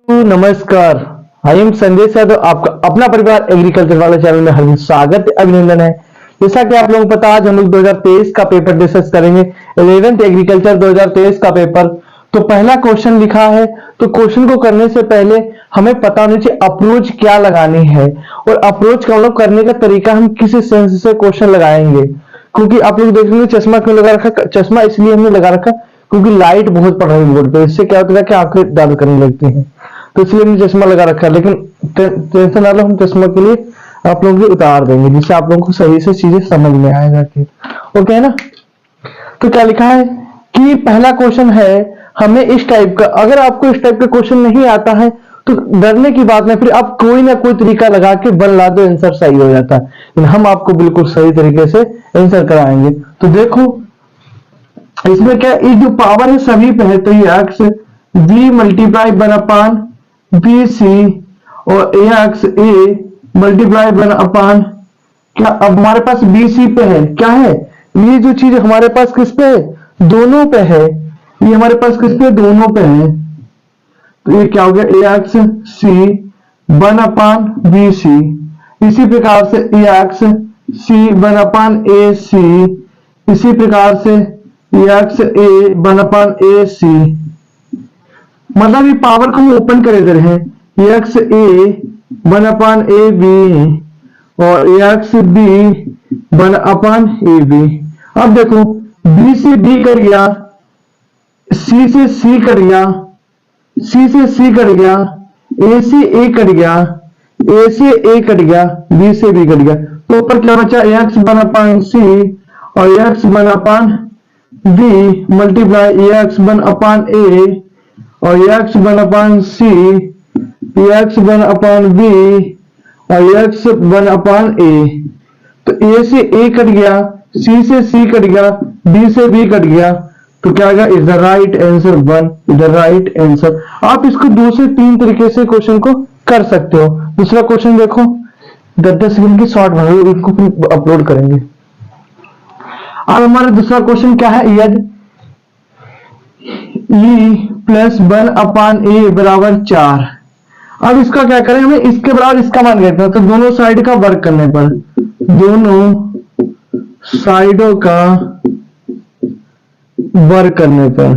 नमस्कार। I am Sanjay Yadav, आपका अपना परिवार एग्रीकल्चर वाले चैनल में हार्दिक स्वागत अभिनंदन है। जैसा कि आप लोगों को पता है, आज हम लोग 2023 का पेपर डिस्कस करेंगे। 11th एग्रीकल्चर 2023 का पेपर। तो पहला क्वेश्चन लिखा है, तो क्वेश्चन को करने से पहले हमें पता होना चाहिए अप्रोच क्या लगानी है और अप्रोच का हम लोग करने का तरीका हम किस सेंस से क्वेश्चन लगाएंगे। क्योंकि आप लोग देख लेंगे चश्मा क्यों लगा रखा, चश्मा इसलिए हमने लगा रखा क्योंकि लाइट बहुत पड़ रही है बोर्ड पे, इससे क्या होता है कि आंखें दर्द करने लगती हैं, तो इसलिए हमने चश्मा लगा रखा है। लेकिन टेंशन ना लो, हम चश्मा के लिए आप लोगों को उतार देंगे जिससे आप लोगों को सही से चीजें समझ में आएगा कि ओके है ना। तो क्या लिखा है कि पहला क्वेश्चन है हमें इस टाइप का, अगर आपको इस टाइप का क्वेश्चन नहीं आता है तो डरने की बात नहीं, फिर आप कोई ना कोई तरीका लगा के बन ला दो, आंसर सही हो जाता है। लेकिन हम आपको बिल्कुल सही तरीके से आंसर कराएंगे। तो देखो इसमें क्या, ये जो पावर है सभी पे है, तो ये x b multiply one upon b c और a x a multiply one upon, क्या अब हमारे पास बी सी पे है, क्या है ये जो चीज हमारे पास किस पे है, दोनों पे है। ये हमारे पास किस पे, दोनों पे है। तो ये क्या हो गया, ए एक्स सी वन अपान बी सी। इसी प्रकार से ए एक्स सी वन अपान ए सी, इसी प्रकार से एक्स ए वन अपान ए सी। मतलब ये पावर को हम ओपन करे दे रहे हैं, X A one upon A B और X B one upon A B. अब देखो बी से बी कट गया, सी से सी कट गया, सी से सी कट गया, ए से ए कट गया, ए से ए कट गया, बी से बी कट गया। तो ऊपर क्या बचा, एक्स वन अपान सी और X one upon B multiply X one upon A और X one upon C, X one upon B और एक्स वन अपान ए। तो ए से ए कट गया, सी से सी कट गया, B से B cut गया, तो क्या आएगा, is the right answer one, is the right answer. आप इसको 2 से 3 तरीके से क्वेश्चन को कर सकते हो। दूसरा क्वेश्चन देखो, 10-10 सेकंड की शॉर्ट वीडियो इनको फिर अपलोड करेंगे। अब हमारा दूसरा क्वेश्चन क्या है, यदि ई प्लस वन अपान ए बराबर 4। अब इसका क्या करें, हमें इसके बराबर इसका मान कहते हैं, तो दोनों साइड का वर्क करने पर, दोनों साइडों का वर्क करने पर,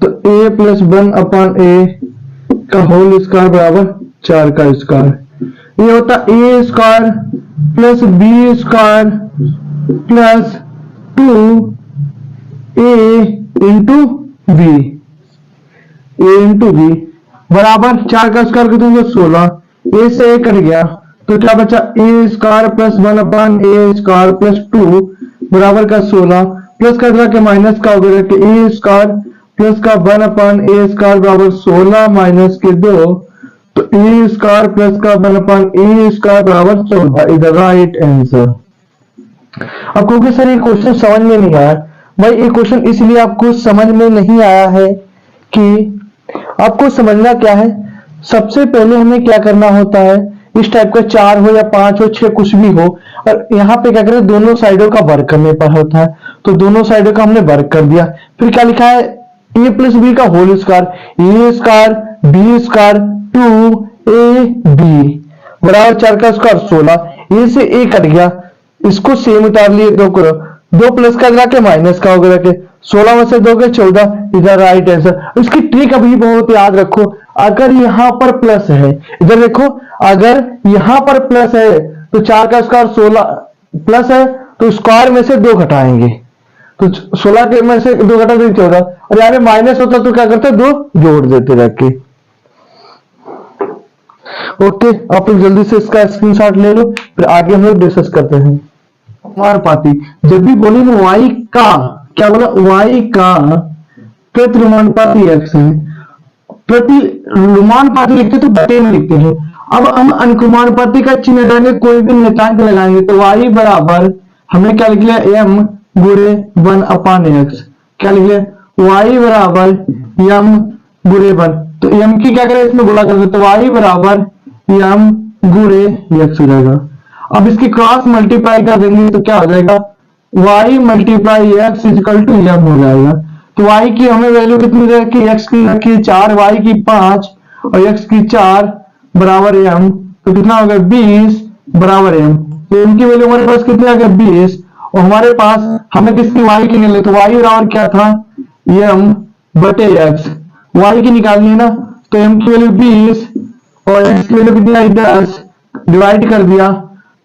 तो ए प्लस वन अपान ए का होल स्क्वायर बराबर 4 का स्क्वायर। ये होता A square plus B square plus 2 A into B, A into B बराबर 4 का स्क्वायर कितना होगा, 16। ए से ए कट गया तो क्या बचा, ए स्क्वायर प्लस वन अपान ए स्क्वायर प्लस 2 बराबर का 16, प्लस का तरह के माइनस का हो गया कि ए स्क्वायर प्लस का वन अपान ए स्क्वायर बराबर 16 माइनस के 2, तो ए स्क्वायर प्लस का वन अपान ए स्क्वायर बराबर 14 इज द राइट आंसर। अब क्योंकि सर ये क्वेश्चन समझ में नहीं आया, भाई ये क्वेश्चन इसलिए आपको समझ में नहीं आया है कि आपको समझना क्या है, सबसे पहले हमें क्या करना होता है, इस टाइप का 4 हो या 5 हो 6 कुछ भी हो, और यहाँ पे क्या करें, दोनों साइडों का वर्क करने पर होता है। तो दोनों साइडों का हमने वर्क कर दिया, फिर क्या लिखा है, ए प्लस बी का whole square, A square b square 2 a b बराबर 4 का स्क्वायर 16। ए से ए कट गया, इसको सेम उतार लिए, 2 करो, 2 प्लस का लगा के माइनस का हो गया के 16 में से 2 के 14 इधर राइट आंसर। इसकी ट्रिक अभी बहुत याद रखो, अगर यहाँ पर प्लस है, इधर देखो अगर यहाँ पर प्लस है तो 4 का स्क्वायर 16 प्लस है तो स्क्वायर में से 2 घटाएंगे, तो 16 के में से 2 घटा देंगे 14, और यहाँ पे माइनस होता तो क्या करते 2 जोड़ देते रखे। ओके, आप लोग जल्दी से इसका स्क्रीनशॉट ले लो, फिर आगे हम लोग डिस्कस करते हैं। अनुमानुपाती, जब भी बोले ना y का, क्या बोला, y का प्रतिलोमानुपाती x है, प्रतिलोमानुपाती लिखते तो बटे में लिखते हैं। अब हम अनुक्रमानुपाती का चिन्ह हटाएंगे, कोई भी नियतांक लगाएंगे, तो y बराबर हमने क्या लिख लिया, m गुणे 1 अपान x। क्या लिख लिया, y बराबर m गुणे 1, तो m की क्या करें, इसमें गुणा कर दो, तो y बराबर m गुणे x हो जाएगा। अब इसकी क्रॉस मल्टीप्लाई कर देंगे तो क्या हो जाएगा, y multiply x equal to m हो जाएगा। तो y की हमें वैल्यू कितनी रखी, x की रखी 4, y की 5 और x की 4 बराबर m, तो कितना हो गया 20 बराबर m। तो इनकी वैल्यू हमारे पास कितनी आ गया 20, और हमारे पास हमें किसकी y की निकालनी, तो y बराबर क्या था m बटे x, y की निकालनी है ना, तो m की वैल्यू 20 और x की वैल्यू कितनी आई 10, डिवाइड कर दिया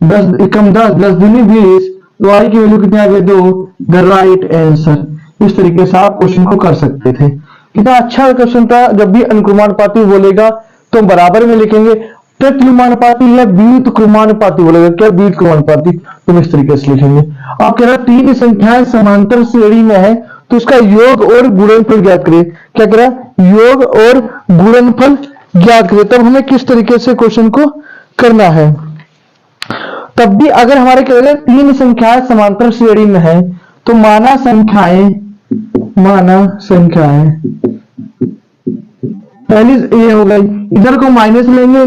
10 एकम 10 10 दूनी 20, तो y की वैल्यू कितनी आ गई 2, द राइट आंसर। इस तरीके से आप क्वेश्चन को कर सकते थे। कितना अच्छा क्वेश्चन था। जब भी अनुक्रमानुपाती बोलेगा तो बराबर में लिखेंगे, प्रत्युमानुपाती या व्युत्क्रमानुपाती बोलेगा, क्या व्युत्क्रमानुपाती, तो इस तरीके से लिखेंगे। आप कह रहे हैं तीन संख्याएं समांतर श्रेणी में है तो उसका योग और गुणनफल ज्ञात करिए। क्या कह रहा है, योग और गुणनफल ज्ञात करिए। तब हमें किस तरीके से क्वेश्चन को करना है। तब भी अगर हमारे कह रहे हैं तीन संख्याएं समांतर श्रेणी में है तो माना संख्याएं पहली ये हो गई, इधर को माइनस लेंगे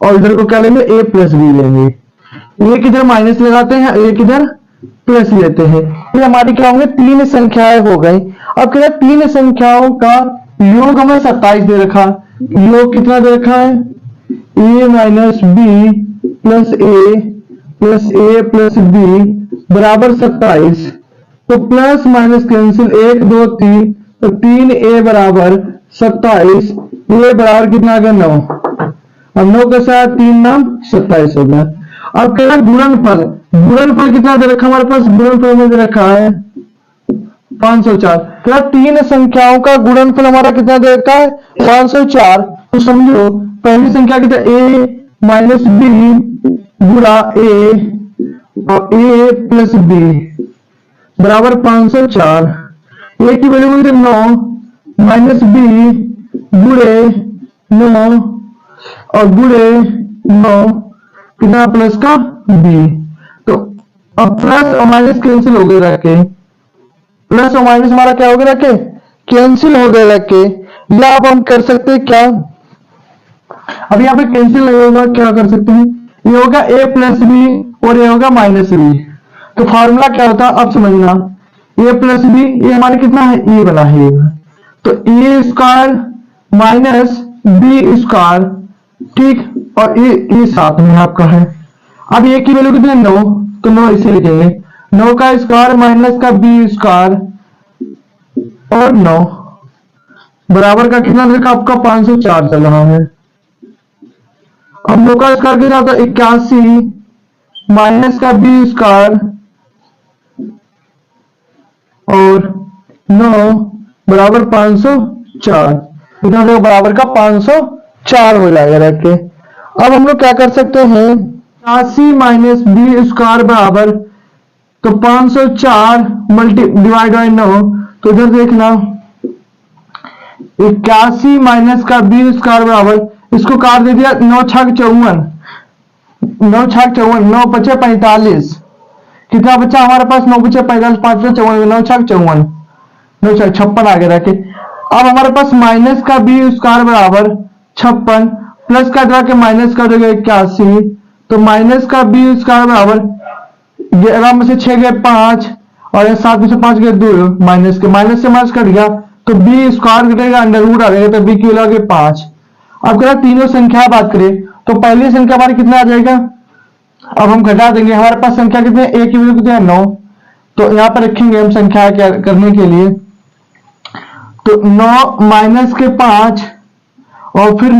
और इधर को क्या लेंगे a प्लस बी लेंगे, एक इधर माइनस लगाते हैं एक इधर प्लस लेते हैं, ये हमारी क्या होंगे तीन संख्याएं हो गई। अब क्या तीन संख्याओं का योग हमें 27 दे रखा, योग कितना दे रखा है a minus b plus a plus b बराबर 27, तो प्लस माइनस कैंसिल 1 2 3, तो 3a बराबर 27, a बराबर कितना आ गया 9, अब 9 के साथ 3 नाम 27 हो गया। अब क्या गुणनफल, गुणनफल कितना दे रखा हमारे पास, गुणनफल में दे रखा है 504, तो तीन संख्याओं का गुणनफल हमारा कितना दे रखा है 504। तो समझो पहली संख्या कितना a माइनस बी गुणा a और a प्लस बी बराबर 504, a की वैल्यू मिलती 9 माइनस बी गुणे 9 और गुणे 9 कितना प्लस का b, तो अब प्लस और माइनस कैंसिल हो गए रखे, प्लस और माइनस हमारा क्या हो गया रखे कैंसिल हो गए रखे, या अब हम कर सकते हैं क्या, अब यहाँ पे कैंसिल नहीं होगा, क्या कर सकते हैं, ये होगा a प्लस बी और ये होगा माइनस बी, तो फॉर्मूला क्या होता है अब समझना, a प्लस बी ये हमारे कितना है ए बना है, तो ए स्क्वायर माइनस बी स्क्वायर, ठीक, और ये साथ में आपका है। अब ए की वैल्यू कितनी है 9, तो 9 इसे लिखेंगे 9 का स्क्वायर माइनस का बी स्क्वायर और 9 बराबर का कितना देखा आपका 504 चल रहा है। अब 9 का स्क्वायर कितना था 81 माइनस का बी स्क्वायर और 9 बराबर 504, कितना देखो बराबर का 504 हो जाएगा रख के। अब हम लोग क्या कर सकते हैं 81 माइनस बी स्क्वायर बराबर, तो 504 मल्टी डिवाइड बाई 9, तो इधर देखना 81 माइनस का बी स्क्वायर बराबर, इसको काट दे दिया 9 छक 54, 9 छक 54, 9 पचे 45, कितना बच्चा हमारे पास 9 बचे 45, 5 54, 9 छक 54, 9 छक 56 आगे रखे। अब हमारे पास माइनस का बी स्क्वायर बराबर 56 प्लस का जगह के माइनस का जगह 81, तो माइनस का बी स्क्वायर बराबर 11 में से 6 गए 5 और 7 में से 5 गए 2, माइनस के माइनस से माइनस कट गया तो बी स्क्वायर कटेगा अंडर रूट आ जाएगा, तो बी की वैल्यू आ गई 5। अब कह तीनों संख्या बात करें तो पहली संख्या हमारी कितना आ जाएगा, अब हम घटा देंगे, हमारे पास संख्या कितने a की वैल्यू कितनी है 9, तो यहाँ पर रखेंगे हम संख्या क्या करने के लिए, तो 9 माइनस के 5 और फिर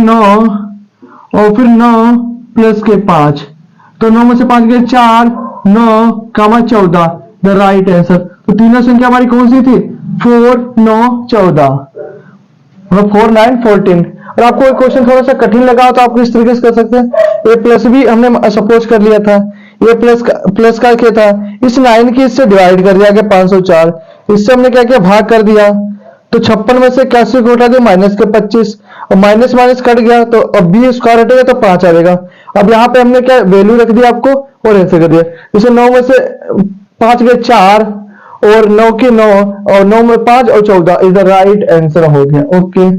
9 प्लस के 5, तो 9 में से 5 गए 4, 9 कामा 14 द राइट आंसर। तो तीनों संख्या हमारी कौन सी थी 4 9 14, 4 9 14। और आपको एक क्वेश्चन थोड़ा सा कठिन लगा हो तो आप इस तरीके से कर सकते हैं, a प्लस बी हमने सपोज कर लिया था, a प्लस का क्या था, इस 9 की इससे डिवाइड कर दिया गया 504, इससे हमने क्या किया भाग कर दिया, तो 56 में से 81 को उठा दिया माइनस के 25 और माइनस माइनस कट गया, तो अब बी स्क्वायर हटेगा तो 5 आ जाएगा। अब यहाँ पे हमने क्या वैल्यू रख दिया आपको और ऐसे कर दिया, जैसे 9 में से 5 गए 4 और 9 के 9 और 9 में 5 और 14 इज द राइट आंसर हो गया। ओके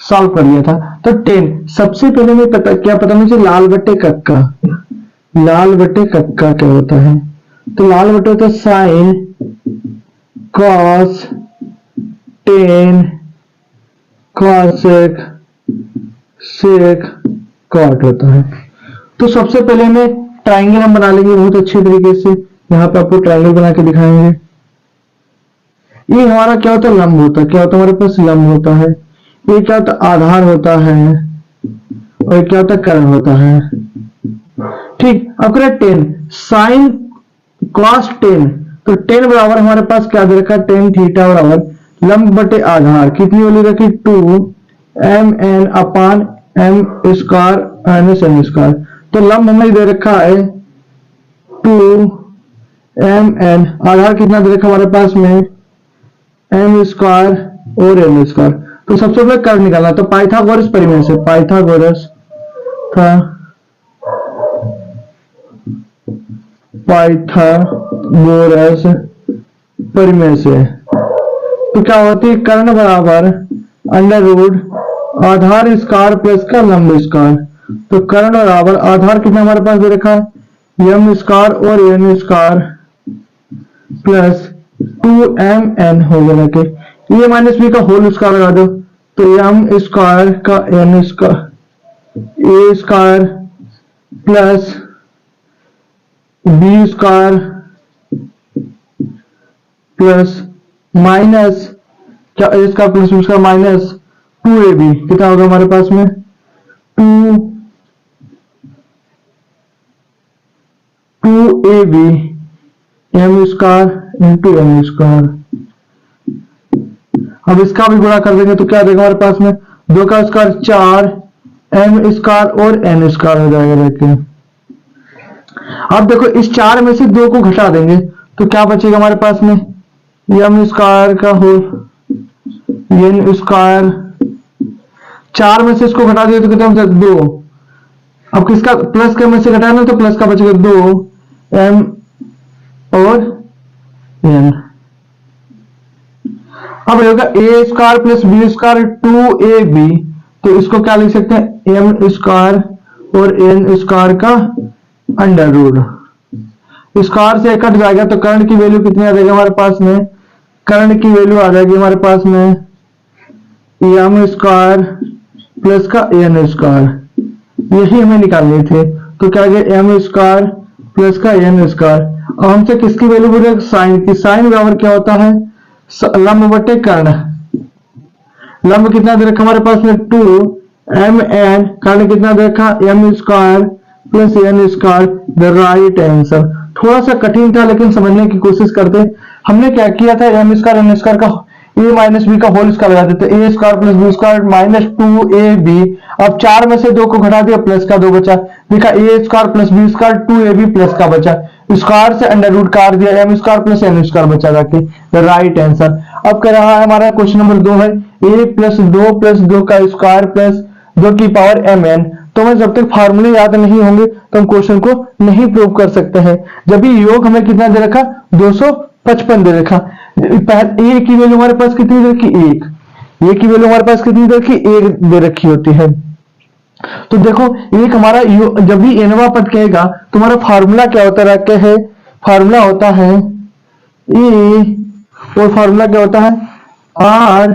सॉल्व कर लिया था। तो 10 सबसे पहले मैं क्या पता मुझे लाल बट्टे कक्का, लाल बट्टे कक्का क्या होता है, तो लाल बट्टे होता है sine cos tan cosec sec cot होता है। तो सबसे पहले हमें ट्राइंगल हम बना लेंगे बहुत अच्छे तरीके से। यहाँ पे आपको ट्राइंगल बना के दिखाएंगे। ये हमारा क्या होता है, लंब होता है। क्या होता है हमारे पास, लंब होता है। ये क्या होता है, आधार होता है। और क्या होता है, कर्ण होता है। ठीक, अब करें 10 साइन कॉस 10। तो 10 बराबर हमारे पास क्या दे रखा है, टेन थीटा बराबर लंब बटे आधार कितनी वाली रखी, 2 mn अपान m square minus n square. तो लंब हमें दे रखा है 2mn, आधार कितना दे रखा हमारे पास में m स्क्वायर और n स्क्वायर। तो सबसे पहले कर्ण निकालना, तो पाइथागोरस परिमेय से, पाइथागोरस परिमेय से तो क्या होती है, कर्ण बराबर अंडर रूट आधार स्क्वायर प्लस का लंब स्क्वायर। तो कर्ण बराबर आधार कितना हमारे पास दे रखा है m स्क्वायर और n स्क्वायर प्लस 2mn हो गया के ये माइनस बी का होल स्क्वायर लगा दो। तो m स्क्वायर का n स्क्वायर ए square plus B square plus minus क्या A square plus B square minus 2ab कितना होगा हमारे पास में 2ab m square into n square. अब इसका भी गुणा कर देंगे तो क्या देगा हमारे पास में, 2 का स्क्वायर 4 m स्क्वायर और n स्क्वायर हो जाएगा। देखिए अब देखो इस 4 में से 2 को घटा देंगे तो क्या बचेगा हमारे पास में, m स्क्वायर का होल n स्क्वायर। 4 में से इसको घटा दिया तो कितना बचा 2। अब किसका प्लस का में से घटाना, तो प्लस का बचेगा 2 m और n। अब होगा a square plus B square 2ab। तो इसको क्या लिख सकते हैं, m स्क्वायर और n स्क्वायर का अंडर रूट। स्क्वायर से कट जाएगा तो कर्ण की वैल्यू कितनी आ जाएगी हमारे पास में, कर्ण की वैल्यू आ जाएगी हमारे पास में m स्क्वायर प्लस का n स्क्वायर। यही हमें निकालने थे। तो क्या गया m स्क्वायर प्लस का n स्क्वायर। अब हमसे किसकी वैल्यू बोले, साइन की। साइन बराबर क्या होता है, लंब बटे कर्ण। लंब कितना दे रखा हमारे पास में 2mn, कर्ण कितना दे रखा m square plus n square. The right answer. थोड़ा सा कठिन था लेकिन समझने की कोशिश करते। हमने क्या किया था, m स्क्वायर n स्क्वायर का a माइनस बी का होल स्क्वायर लगा देते, a square plus B square minus 2ab। अब 4 में से 2 को घटा दिया, प्लस का 2 बचा। देखा a square plus B square 2ab plus का बचा, स्क्वायर से अंडर रूट काट दिया, m square plus n square बचा जाके द राइट आंसर। अब कर रहा है हमारा क्वेश्चन नंबर 2 है a प्लस 2 का स्क्वायर प्लस 2 की पावर mn। तो हमें जब तक फार्मूले याद नहीं होंगे तो हम क्वेश्चन को नहीं प्रूव कर सकते हैं। जब भी योग हमें कितना दे रखा, 255 दे रखा। ए की वैल्यू हमारे पास कितनी दे रखी, 1। ए की वैल्यू हमारे पास कितनी दे रखी, 1 दे रखी होती है। तो देखो एक हमारा जब भी एनवा पद कहेगा तो हमारा फार्मूला क्या होता रहता है, फार्मूला होता है ए और फार्मूला क्या होता है r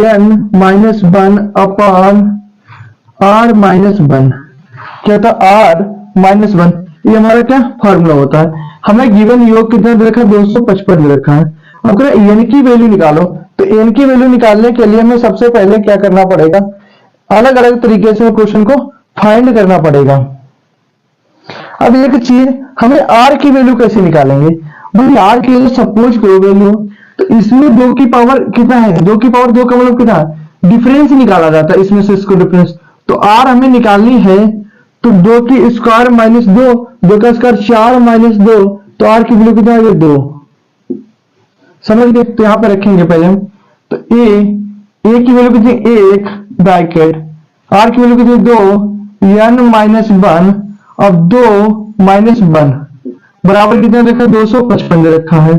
n minus 1 upon r minus 1। क्या होता है आर माइनस 1, ये हमारा क्या फार्मूला होता है। हमें गिवन योग कितना दे रखा है, 255 दे रखा है। अब करें एन की वैल्यू निकालो, तो एन की वैल्यू निकालने के लिए हमें सबसे पहले क्या करना पड़ेगा, अलग अलग तरीके से क्वेश्चन को फाइंड करना पड़ेगा। अब एक चीज हमें आर की वैल्यू कैसे निकालेंगे, भाई आर की वैल्यू सपोज करो वैल्यू, तो इसमें 2 की पावर कितना है, 2 की पावर 2 का मतलब कितना है, डिफरेंस निकाला जाता है इसमें से इसको डिफरेंस। तो आर हमें निकालनी है तो 2 की स्क्वायर माइनस 2, 2 का स्क्वायर 4 माइनस 2, तो आर की वैल्यू कितना है 2। समझ गए, तो यहां पे रखेंगे पहले हम, तो ए की वैल्यू कितनी 1 ब्रैकेट, आर की वैल्यू कितनी 2 n माइनस 1। अब 2 माइनस 1 बराबर कितना देखा 255 दे रखा है।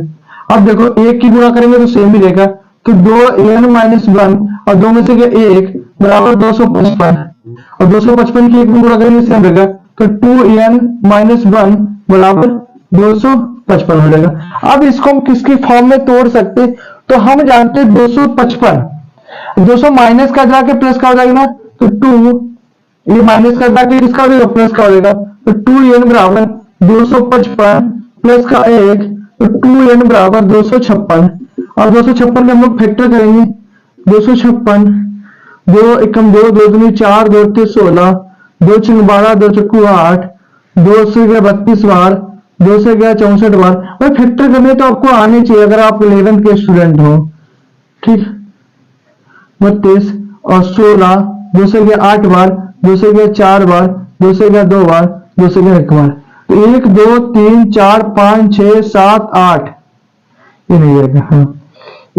अब देखो 1 की गुणा करेंगे तो सेम ही रहेगा, तो 2n माइनस 1 और 2 में से 1 बराबर 255 और 255 की 1 में गुणा करेंगे सेम रहेगा, तो 2n माइनस 1 बराबर 255 हो जाएगा। अब इसको हम किसकी फॉर्म में तोड़ सकते, तो हम जानते हैं 255, 200 माइनस का जाके प्लस का हो जाएगा ना, तो 2, ये माइनस का जाके किसका हो जाएगा, प्लस का हो जाएगा। तो 2n बराबर 255 प्लस का 1, तो 2n बराबर 256, और 256 में हम लोग फैक्टर करेंगे। 256, 2 एकम 2, 2 दूनी 4, 2 तीन 16, 2 छंग 12, 2 चक्कू 8, 2 से गया 32 बार, 2 से गया 64 बार। भाई फैक्टर करने तो आपको आने चाहिए अगर आप 11th के स्टूडेंट हो, ठीक। 32 और 16, 2 से गया 8 बार, 2 से गया 4 बार, 2 से गया 2 बार, 2 से गया 1 बार। तो 1 2 3 4 5 6 7 8, ये नहीं आएगा। हाँ,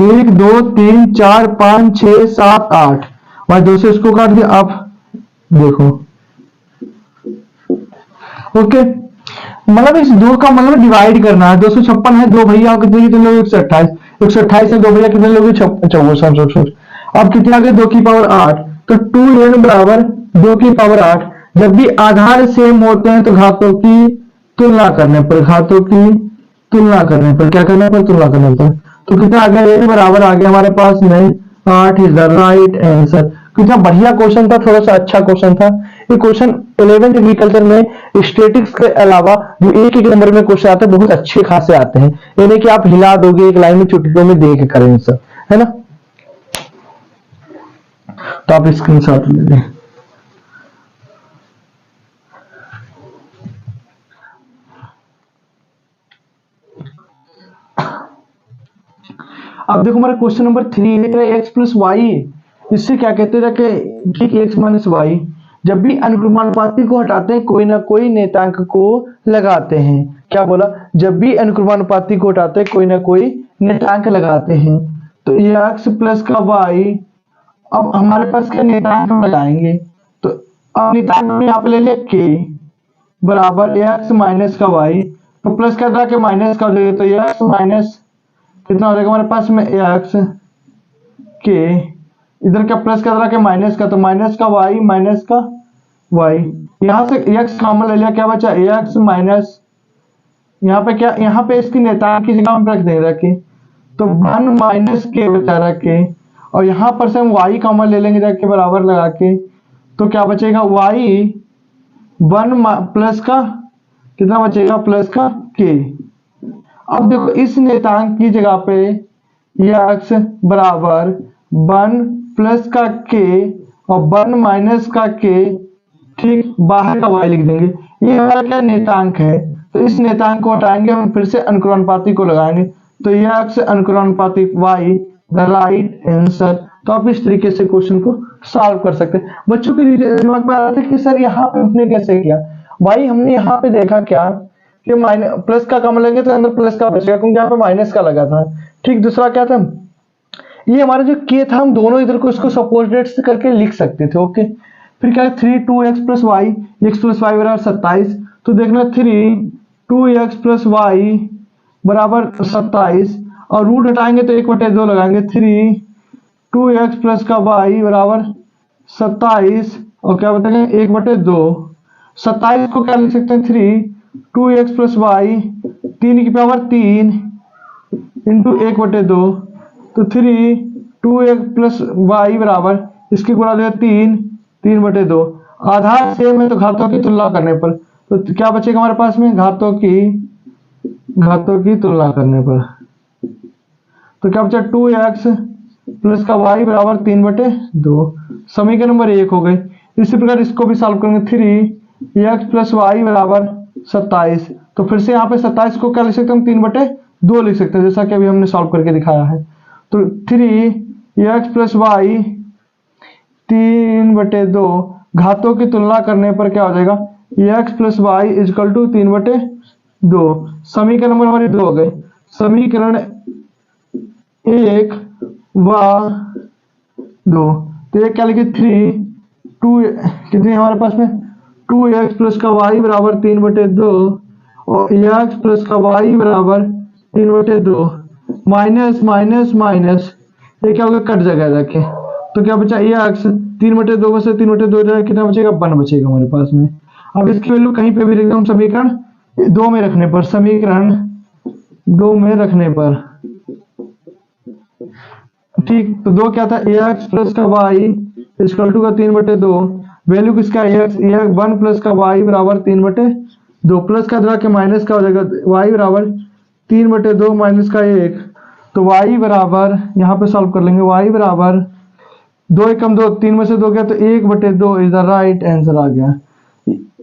1 2 3 4 5 6 7 8, भाई 2 से इसको काट दिया। आप देखो, ओके, मतलब इस 2 का मतलब डिवाइड करना है। 256 है, 2 भैया कितने कितने लोग, 128, 128 है 2 भैया कितने लोग, 54। अब कितने आ गए, 2 की पावर 8, तो 2n बराबर 2 की पावर 8। जब भी आधार सेम होते हैं तो घातों की तुलना करने पर, घातों की तुलना करने पर क्या करने पर, तुलना करने पर। तो कितना आ गया, n बराबर आ गया हमारे पास में 8 इज द राइट आंसर। कितना बढ़िया क्वेश्चन था, थोड़ा सा अच्छा क्वेश्चन था ये क्वेश्चन। 11th एग्रीकल्चर में स्टेटिक्स के अलावा जो एक एक नंबर में क्वेश्चन आते हैं बहुत अच्छे खासे आते हैं, यानी कि आप हिला दोगे एक लाइन में, चुटकियों में देख करें सर, है ना। तो आप स्क्रीनशॉट ले लें। अब देखो हमारा क्वेश्चन नंबर 3 है, एक्स प्लस वाई। इससे क्या कहते हैं कि ठीक एक्स माइनस वाई। जब भी अनुक्रमानुपाती को हटाते हैं कोई ना कोई नेतांक को लगाते हैं। क्या बोला, जब भी अनुक्रमानुपाती को हटाते हैं कोई ना कोई नेतांक लगाते हैं। तो ये एक्स प्लस का वाई, अब हमारे पास क्या नेतांक लगाएंगे, तो अब नेतांक में यहाँ पे ले लिया के बराबर एक्स माइनस का वाई, तो प्लस का था कि माइनस का हो जाएगा, तो एक्स माइनस कितना हो जाएगा हमारे पास में एक्स के, इधर क्या प्लस का था कि माइनस का, तो माइनस का वाई माइनस का वाई, यहाँ से एक्स कॉमन ले लिया, क्या बचा एक्स माइनस, यहाँ पे क्या, यहाँ पे इसकी नेतांक की जगह हम रख देंगे रखे, तो 1 माइनस के बचा रखे, और यहाँ पर से हम वाई कॉमन ले लेंगे रख के बराबर लगा के, तो क्या बचेगा वाई 1 प्लस का कितना बचेगा, प्लस का के। अब देखो इस नेतांक की जगह पे एक्स बराबर 1 प्लस का के और 1 माइनस का के, ठीक, बाहर का वाई लिख देंगे। ये हमारा क्या नेतांक है, तो इस नेतांक को हटाएंगे, हम फिर से अनुक्रमानुपाती को लगाएंगे, तो यह एक्स अनुक्रमानुपाती वाई द राइट आंसर। तो आप इस तरीके से क्वेश्चन को सॉल्व कर सकते हैं। बच्चों के दिमाग में आ रहा था कि सर यहाँ पे हमने कैसे किया, भाई हमने यहाँ पे देखा क्या कि माइनस प्लस का कॉमन लेंगे तो अंदर प्लस का बचेगा, क्योंकि यहाँ पे माइनस का लगा था, ठीक। दूसरा क्या था, ये हमारा जो के था हम दोनों इधर को इसको सपोर्टेड से करके लिख सकते थे, ओके। फिर क्या है 3 2x plus y, x plus y बराबर 27, तो देखना 3 2x प्लस वाई बराबर 27, और रूट हटाएंगे तो 1/2 लगाएंगे, 3 2x प्लस का वाई बराबर 27, और क्या बताएंगे 1/2। 27 को क्या लिख सकते हैं 3 2x प्लस वाई 3 की पावर 3 इंटू 1/2, तो 3 2x प्लस वाई बराबर इसकी गुणा देगा 3 3/2। आधार सेम है तो घातों की तुलना करने पर तो क्या बचेगा हमारे पास में, घातों की तुलना करने पर तो क्या बचा 2x प्लस का वाई बराबर 3/2। समीकरण नंबर 1 हो गई। इसी प्रकार इसको भी सॉल्व करेंगे 3x प्लस वाई बराबर 27, तो फिर से यहाँ पे 27 को क्या लिख सकते हैं हम 3/2 लिख सकते हैं, जैसा कि अभी हमने सॉल्व करके दिखाया है। तो 3x प्लस वाई 3/2 घातों की तुलना करने पर क्या हो जाएगा x plus y equal to 3/2। समीकरण नंबर हमारी 2 हो गए। समीकरण 1 व 2, तो ये क्या लिखे 3 2 कितनी हमारे पास में 2x प्लस का वाई बराबर 3/2 और x प्लस का वाई बराबर 3/2 माइनस माइनस माइनस, ये क्या होगा कट जाएगा जाके, तो क्या बचा x 3/2 में से 3/2 कितना बचेगा 1 बचेगा हमारे पास में। अब इसकी वैल्यू कहीं पे भी लिख दो समीकरण 2 में रखने पर, समीकरण 2 में रखने पर ठीक, तो 2 क्या था, एक्स प्लस का वाई इक्वल टू का 3/2, वैल्यू किसका एक्स, 1 प्लस का वाई बराबर 3/2, प्लस का इधर के माइनस का हो जाएगा, वाई बराबर 3/2 माइनस का 1, तो वाई बराबर यहाँ पे सॉल्व कर लेंगे, वाई बराबर 2 एकम 2, 3 में से 2 गया तो 1/2 इज द राइट आंसर आ गया।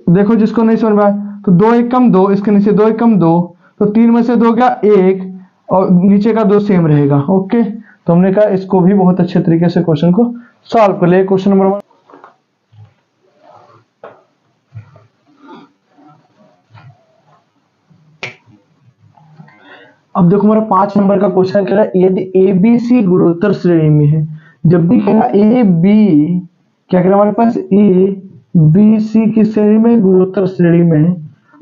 देखो जिसको नहीं समझ में आया तो 2 एकम 2, इसके नीचे 2 एकम 2, तो 3 में से 2 गया 1 और नीचे का 2 सेम रहेगा। ओके, तो हमने कहा इसको भी बहुत अच्छे तरीके से क्वेश्चन को सॉल्व कर ले। क्वेश्चन नंबर 1, अब देखो हमारा 5 नंबर का क्वेश्चन कह रहा है यदि ए बी सी गुणोत्तर श्रेणी में है, जब भी कह रहा ए बी क्या कह रहा हमारे पास, ए बी सी की श्रेणी में, गुणोत्तर श्रेणी में है,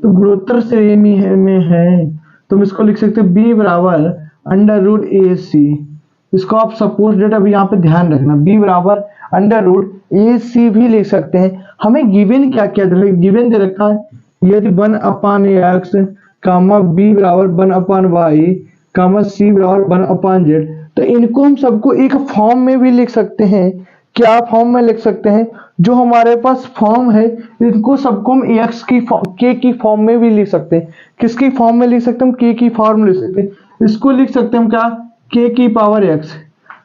तो गुणोत्तर श्रेणी में है तो हम इसको लिख सकते हैं बी बराबर अंडर रूट ए सी। इसको आप सपोज डेट अभी यहाँ पे ध्यान रखना, बी बराबर अंडर रूट ए सी भी लिख सकते हैं। हमें गिवन क्या क्या दे, गिवन दे रखा है यदि 1/x कामा बी बराबर 1/y कामा सी बराबर 1/z, तो इनको हम सबको एक फॉर्म में भी लिख सकते हैं। क्या फॉर्म में लिख सकते हैं, जो हमारे पास फॉर्म है इनको सबको हम एक्स की के की फॉर्म में भी लिख सकते हैं। किसकी फॉर्म में लिख सकते हैं, हम के की फॉर्म में लिख सकते हैं। इसको लिख सकते हैं हम क्या, के की पावर एक्स,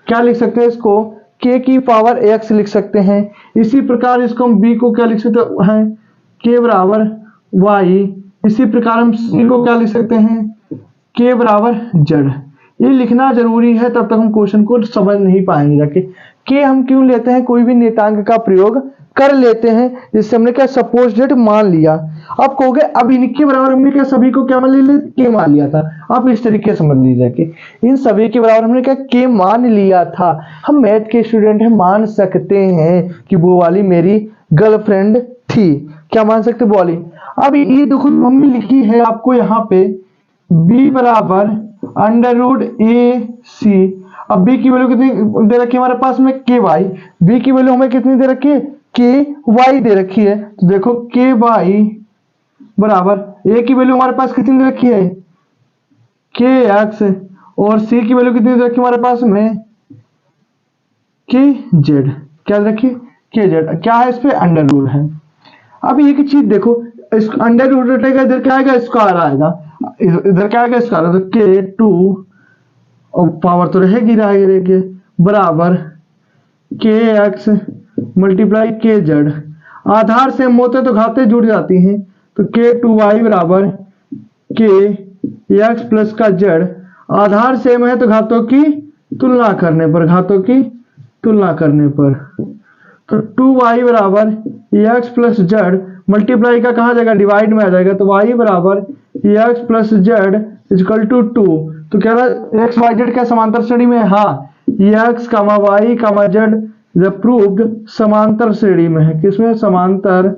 क्या लिख सकते हैं इसको, के की पावर एक्स लिख सकते हैं। इसी प्रकार इसको हम बी को क्या लिख सकते हैं, के बराबर वाई। इसी प्रकार हम सी को क्या लिख सकते हैं, के बराबर जेड। ये लिखना जरूरी है, तब तक हम क्वेश्चन को समझ नहीं पाएंगे जाके। के हम क्यों लेते हैं, कोई भी नेतांक का प्रयोग कर लेते हैं, जिससे हमने क्या सपोज डेट मान लिया। आप कहोगे अब इनके बराबर हमने क्या सभी को क्या मान लिया, के मान लिया था। आप इस तरीके से समझ लीजिए कि इन सभी के बराबर हमने क्या के मान लिया था। हम मैथ के स्टूडेंट हैं, मान सकते हैं कि वो वाली मेरी गर्लफ्रेंड थी, क्या मान सकते वो वाली। अब ये देखो मम्मी लिखी है आपको यहाँ पे b बराबर अंडर रूट ए सी। अब b की वैल्यू कितनी दे रखी है हमारे पास में, के वाई। b की वैल्यू हमें कितनी दे रखी है, के वाई दे रखी है। तो देखो के वाई बराबर a की वैल्यू हमारे पास कितनी दे रखी है, के एक्स, और c की वैल्यू कितनी दे रखी है हमारे पास में, के जेड। क्या दे रखी है, के जेड। क्या है इस पे अंडर रूट है। अब एक चीज देखो, इस अंडर रूट हटेगा, इधर क्या आएगा, स्क्वायर आएगा, इधर क्या आएगा स्क्वायर, तो के टू और पावर तो रहेगी रहेगी बराबर के एक्स मल्टीप्लाई के जेड। आधार सेम होते तो घाते जुड़ जाती हैं, तो के टू वाई बराबर के एक्स प्लस का जेड। आधार सेम है तो घातों की तुलना करने पर, घातों की तुलना करने पर, तो 2y बराबर एक्स प्लस जेड मल्टीप्लाई का कहा जाएगा, डिवाइड में आ जाएगा, तो y बराबर x plus z equal to 2। तो कह रहा है एक्स वाई जेड क्या समांतर श्रेणी में है, हाँ, एक्स कामा वाई कामा जेड प्रूव्ड समांतर श्रेणी में है। किसमें, समांतर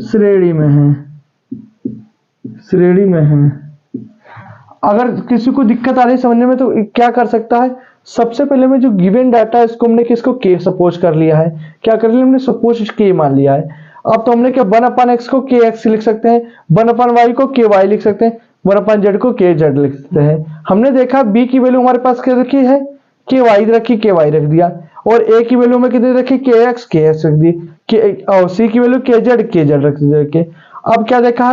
श्रेणी में है, श्रेणी में है। अगर किसी को दिक्कत आ रही है समझने में तो क्या कर सकता है, सबसे पहले में जो गिवन डाटा है इसको हमने किसको के सपोज कर लिया है, क्या कर लिया हमने, सपोज के मान लिया है। अब तो हमने क्या 1/x को के एक्स लिख सकते हैं, 1/y को के वाई लिख सकते हैं, 1/z को के जेड लिख सकते हैं। हमने देखा b की वैल्यू हमारे पास क्या रखी है, के वाई रखी, के वाई रख दिया, और a की वैल्यू में कितनी रखी, के एक्स रख दी, और c की वैल्यू के जेड रख दी। अब क्या देखा,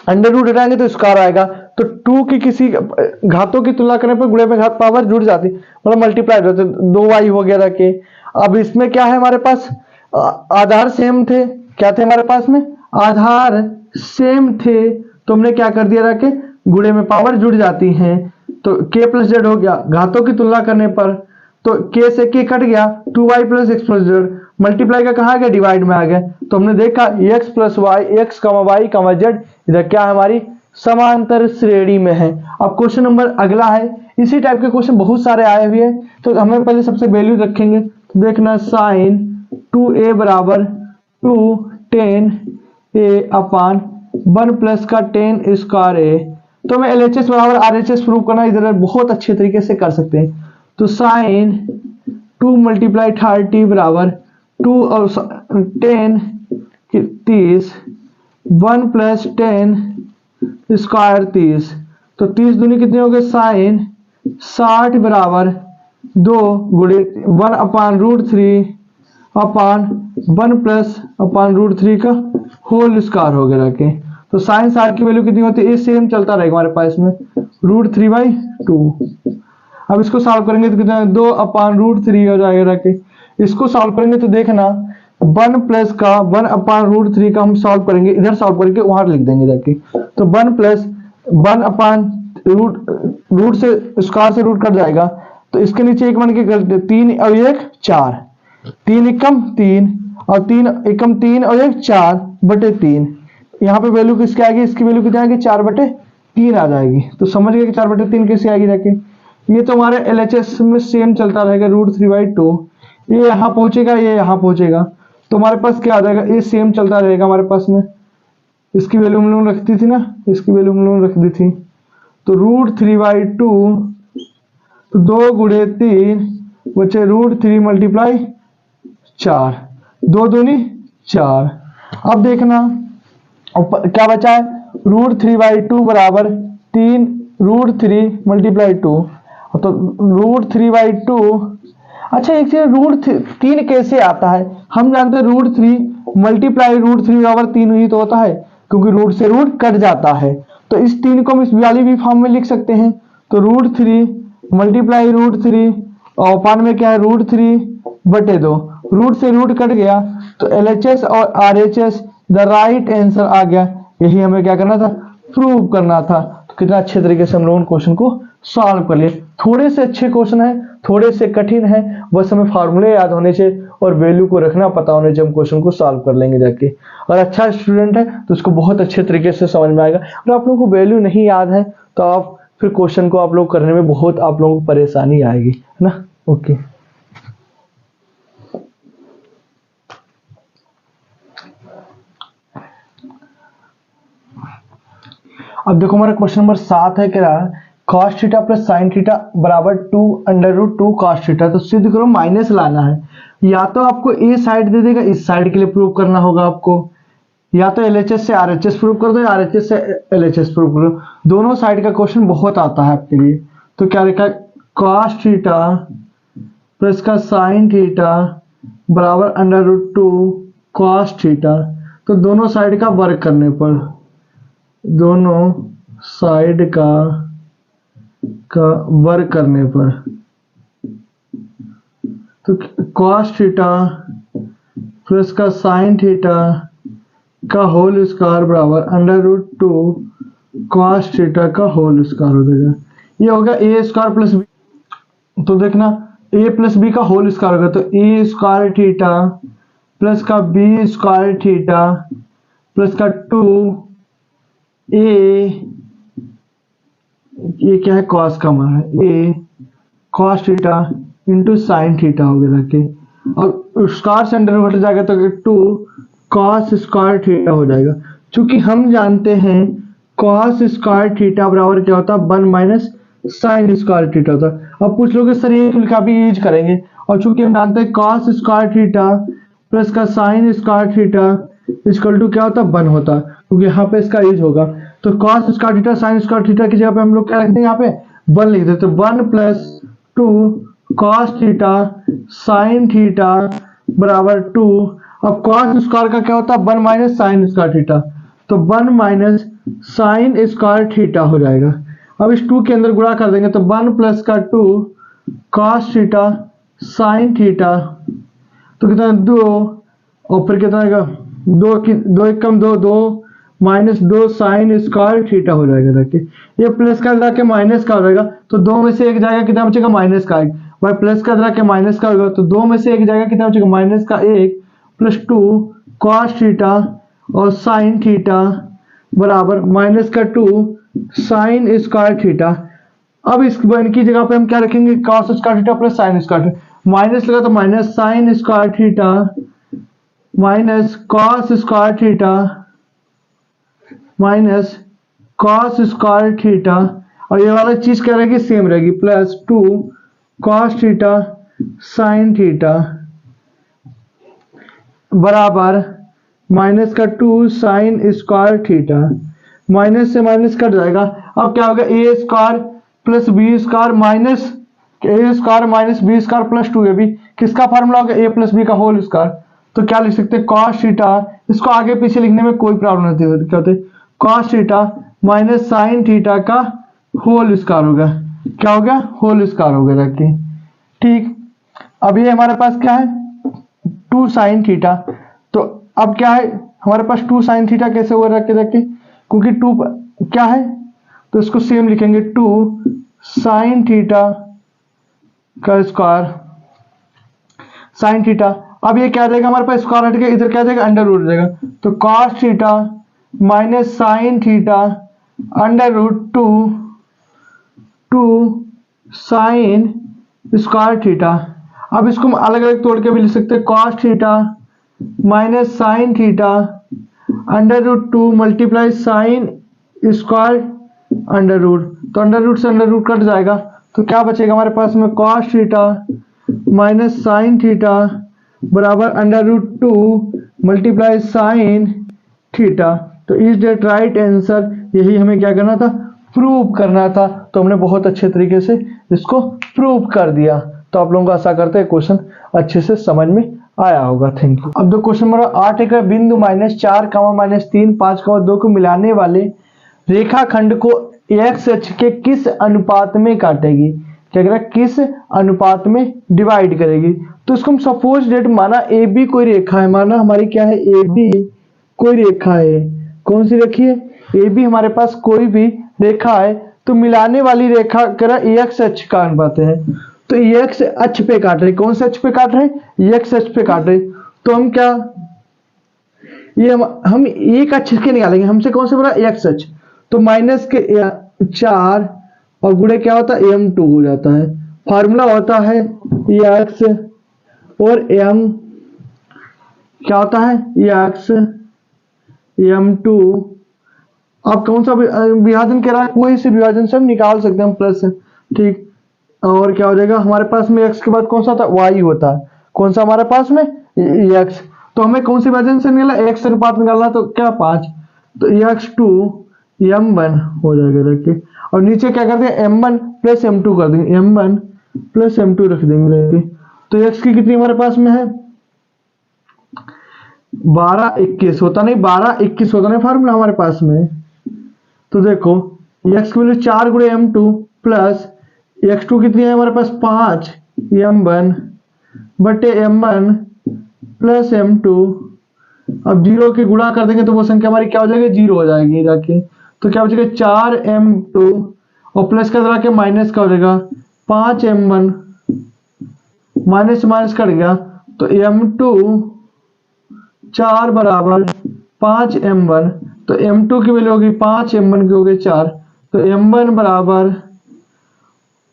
अंडर रूट हटाएंगे तो स्क्वायर आएगा, तो 2 की किसी घातों की तुलना करने पर गुणे में घात पावर जुड़ जाती, मतलब मल्टीप्लाई होते, 2y वगैरह के। अब इसमें क्या है हमारे पास, आधार सेम थे, क्या थे हमारे पास में, आधार सेम थे, तो हमने क्या कर दिया रखे, गुणे में पावर जुड़ जाती हैं, तो k प्लस जेड हो गया। घातों की तुलना करने पर तो k से k कट गया, 2y plus x plus Z multiply का कहा गया, डिवाइड में आ गया, तो हमने देखा x plus y, x comma y कामा जेड इधर क्या है हमारी समांतर श्रेणी में है। अब क्वेश्चन नंबर अगला है, इसी टाइप के क्वेश्चन बहुत सारे आए हुए हैं, तो हमें पहले सबसे वैल्यू रखेंगे। तो देखना साइन 2a बराबर 2 10 a अपान 1 प्लस का 10 स्क्वायर a। तो हमें LHS बराबर RHS प्रूव करना, इधर बहुत अच्छे तरीके से कर सकते हैं। तो साइन 2 मल्टीप्लाई 30 बराबर 2 और 10 30, 1 प्लस 10 स्क्वायर 30, तो 30 दूनी कितनी हो गई, साइन 60 बराबर 2 गुणे 1/√3 अपान 1+√3 का होल स्क्वायर हो गया रखे। तो साइन सार की वैल्यू कितनी होती है, ये सेम चलता रहेगा हमारे पास में √3/2। अब इसको सॉल्व करेंगे तो कितना 2/√3 हो जाएगा रखे। इसको सॉल्व करेंगे तो देखना 1 प्लस का 1/√3 का हम सॉल्व करेंगे, इधर सॉल्व करके वहां लिख देंगे जाके। तो 1 प्लस 1 अपान रूट से स्क्वायर से रूट कट जाएगा, तो इसके नीचे एक बन के कर दे 3 और 1 4, 3 एकम 3 और 3 एकम 3 और 1 4/3। यहाँ पे वैल्यू किसकी आएगी, इसकी वैल्यू कितनी आएगी 4/3 आ जाएगी। तो समझ गए कि 4/3 कैसे आएगी जाके। ये तो हमारे LHS में सेम चलता रहेगा √3/2। ये यहाँ पहुंचेगा, ये यहाँ पहुंचेगा, तो हमारे पास क्या आ जाएगा, ये सेम चलता रहेगा हमारे पास में। इसकी वैल्यू हम लोगों ने रख दी थी ना, इसकी वैल्यू हम लोगों ने रख दी थी। तो √3/2 तो 2 गुणे 3 बचे √3 मल्टीप्लाई 4, 2 दूनी 4। अब देखना क्या बचा है, √3/2 बराबर 3 √3 मल्टीप्लाई 2। तो √3/2, अच्छा एक चीज √3 कैसे आता है, हम जानते हैं √3 मल्टीप्लाई √3 बराबर 3 ही तो होता है, क्योंकि रूट से रूट कट जाता है। तो इस 3 को हम इस वाली भी फॉर्म में लिख सकते हैं। तो √3 मल्टीप्लाई √3 और अपान में क्या है √3/2, रूट से रूट कट गया तो LHS और RHS द राइट आंसर आ गया। यही हमें क्या करना था, प्रूव करना था। तो कितना अच्छे तरीके से हम लोगों ने क्वेश्चन को सॉल्व कर लिए। थोड़े से अच्छे क्वेश्चन है, थोड़े से कठिन है, बस हमें फार्मूले याद होने से और वैल्यू को रखना पता होने से हम क्वेश्चन को सॉल्व कर लेंगे जाके। और अच्छा स्टूडेंट है तो उसको बहुत अच्छे तरीके से समझ में आएगा। और आप लोगों को वैल्यू नहीं याद है तो आप फिर क्वेश्चन को आप लोग करने में बहुत आप लोगों को परेशानी आएगी, है ना। ओके, अब देखो हमारा क्वेश्चन नंबर 7 है, क्या cos theta plus sign theta बराबर 2√2 cos थीटा। तो सिद्ध करो, माइनस लाना है। या तो आपको ए साइड दे देगा, इस साइड के लिए प्रूव करना होगा आपको, या तो LHS से RHS प्रूव कर दो या RHS से LHS प्रूव कर दो। दोनों साइड का क्वेश्चन बहुत आता है आपके लिए। तो क्या लिखा है, cos थीटा प्लस का साइन थीटा बराबर √2 cos थीटा। तो दोनों साइड का वर्क करने पर, दोनों साइड का वर्क करने पर, तो cos थीटा प्लस का साइन थीटा का होल स्क्वायर बराबर √2 cos थीटा का होल स्क्वायर हो जाएगा। ये होगा a स्क्वायर प्लस b। तो देखना a प्लस b का होल स्क्वायर होगा, तो a स्क्वायर थीटा प्लस का b स्क्वायर थीटा प्लस का 2a, ये क्या है cos का मान है, a cos theta into sine theta हो गया के, और स्क्वायर से अंडर हट जाएगा तो 2 cos स्क्वायर थीटा हो जाएगा। चूंकि हम जानते हैं cos स्क्वायर थीटा बराबर क्या होता है 1 माइनस साइन स्क्वायर थीटा होता है। अब कुछ लोग सर ये का भी यूज करेंगे, और चूंकि हम जानते हैं cos स्क्वायर थीटा प्लस का sine square theta equal to क्या होता है 1 होता है, क्योंकि यहाँ पे इसका यूज होगा। तो cos square theta sine square theta की जगह पे हम लोग क्या लिखते हैं, यहाँ पे 1 लिख देते, 1 + 2 cos थीटा साइन थीटा बराबर 2। अब cos स्क्वायर का क्या होता है 1 माइनस साइन स्क्वायर थीटा, तो 1 माइनस साइन स्क्वायर थीटा हो जाएगा। अब इस 2 के अंदर गुणा कर देंगे तो 1 + का 2 cos थीटा साइन थीटा, तो कितना 2 और फिर कितना आएगा 2 एक कम 2 2 माइनस 2 साइन स्क्वायर थीटा हो जाएगा। देखिए ये प्लस का जाके माइनस का हो जाएगा, तो 2 में से एक जाएगा, कितना बचेगा माइनस का 1, भाई प्लस का जाके माइनस का होगा, तो 2 में से एक जाएगा, कितना बचेगा माइनस का 1 प्लस 2 cos थीटा और साइन थीटा बराबर माइनस का 2 साइन स्क्वायर थीटा। अब इस वन की जगह पे हम क्या रखेंगे cos square theta plus sine square theta, minus लगा तो minus sine square theta minus cos square theta minus cos square theta, और ये वाला चीज क्या रहेगी सेम रहेगी, plus 2 cos theta sine theta बराबर माइनस का 2 साइन स्क्वायर थीटा। माइनस से माइनस कट जाएगा। अब क्या होगा a square plus b square minus a square minus b square plus 2ab, किसका फार्मूला होगा, ए प्लस बी का होल स्क्वायर। तो क्या लिख सकते हैं, कॉस थीटा, इसको आगे पीछे लिखने में कोई प्रॉब्लम नहीं होती, क्या होते cos theta minus sine theta का होल स्क्वायर होगा, क्या हो गया, होल स्क्वायर हो गया रखिए। ठीक, अब ये हमारे पास क्या है, 2 साइन थीटा। तो अब क्या है हमारे पास 2 साइन थीटा कैसे हुआ, रखे क्योंकि 2 क्या है, तो इसको सेम लिखेंगे 2 साइन थीटा का स्क्वायर साइन थीटा। अब ये क्या देगा हमारे पास, स्क्वायर हट के इधर क्या देगा, अंडर रूट देगा। तो cos theta minus sine theta under root 2 sine square theta. अब इसको हम अलग अलग तोड़ के भी लिख सकते हैं, cos theta minus sine theta under root 2 multiply sine square under root. तो अंडर रूट से अंडर रूट कट जाएगा, तो क्या बचेगा हमारे पास में, cos theta minus sine theta बराबर under root 2 multiply sine theta. तो इज दैट राइट आंसर, यही हमें क्या करना था, प्रूव करना था। तो हमने बहुत अच्छे तरीके से इसको प्रूव कर दिया। तो आप लोगों को आशा करते हैं क्वेश्चन अच्छे से समझ में आया होगा। Thank you. अब दो क्वेश्चन नंबर 8 एक बिंदु -4, -3, 5, 2 को मिलाने वाले रेखाखंड को एक्स अक्ष के किस अनुपात में काटेगी, क्या कह रहा है, किस अनुपात में डिवाइड करेगी। तो इसको हम सपोज डेट माना ए बी कोई रेखा है, माना हमारी क्या है, ए बी कोई रेखा है, कौन सी रेखी है, ए बी हमारे पास कोई भी रेखा है। तो मिलाने वाली रेखा कह रहा है एक्स अक्ष का अनुपात है। तो एक्स अक्ष पे काट रहे, कौन से अक्ष पे काट रहे, एक्स अक्ष पे काट रहे। तो हम क्या, ये हम एक अक्ष के निकालेंगे, हमसे कौन से बोला, एक्स अक्ष। तो माइनस के 4 और गुणे क्या होता है, m2 हो जाता है। फार्मूला होता है x और m क्या होता है, x m2। आप कौन सा विभाजन कह रहा है, कोई से विभाजन से हम निकाल सकते हैं, हम प्लस, ठीक। और क्या हो जाएगा हमारे पास में, x के बाद कौन सा था, y होता है, कौन सा हमारे पास में, x। तो हमें कौन से विभाजन से निकाला, x अनुपात निकालना, तो क्या 5, तो x2 m1 हो जाएगा देखिए। और नीचे क्या करते हैं, m1 प्लस m2 कर देंगे, m1 प्लस m2 रख देंगे देखिए। तो x की कितनी हमारे पास में है, 12 21 होता नहीं, 12 21 होता नहीं फार्मूला हमारे पास में। तो देखो x की वैल्यू 4 गुणे m2 प्लस x2 कितनी है हमारे पास, 5 m1 बटे m1 प्लस m2। अब 0 के गुणा कर देंगे तो वो संख्या हमारी क्या हो जाएगी, 0 हो जाएगी जाके। तो क्या बचेगा, 4m2 और प्लस का जाके माइनस का हो जाएगा, 5m1 माइनस माइनस कट गया। तो m2 4 बराबर 5m1। तो m2 की वैल्यू होगी 5, m1 की हो गई 4। तो m1 बराबर,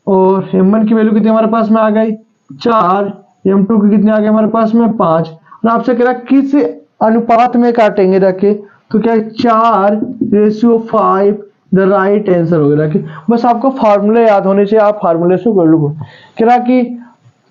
और m1 की वैल्यू कितनी हमारे पास में आ गई 4, m2 की कितनी आ गई हमारे पास में 5। और आपसे कह रहा किस अनुपात में काटेंगे रखे, तो क्या 4:5 द राइट आंसर होगा रखे। बस आपको फार्मूले याद होने चाहिए, आप फार्मूले से कर लो। कह रहा कि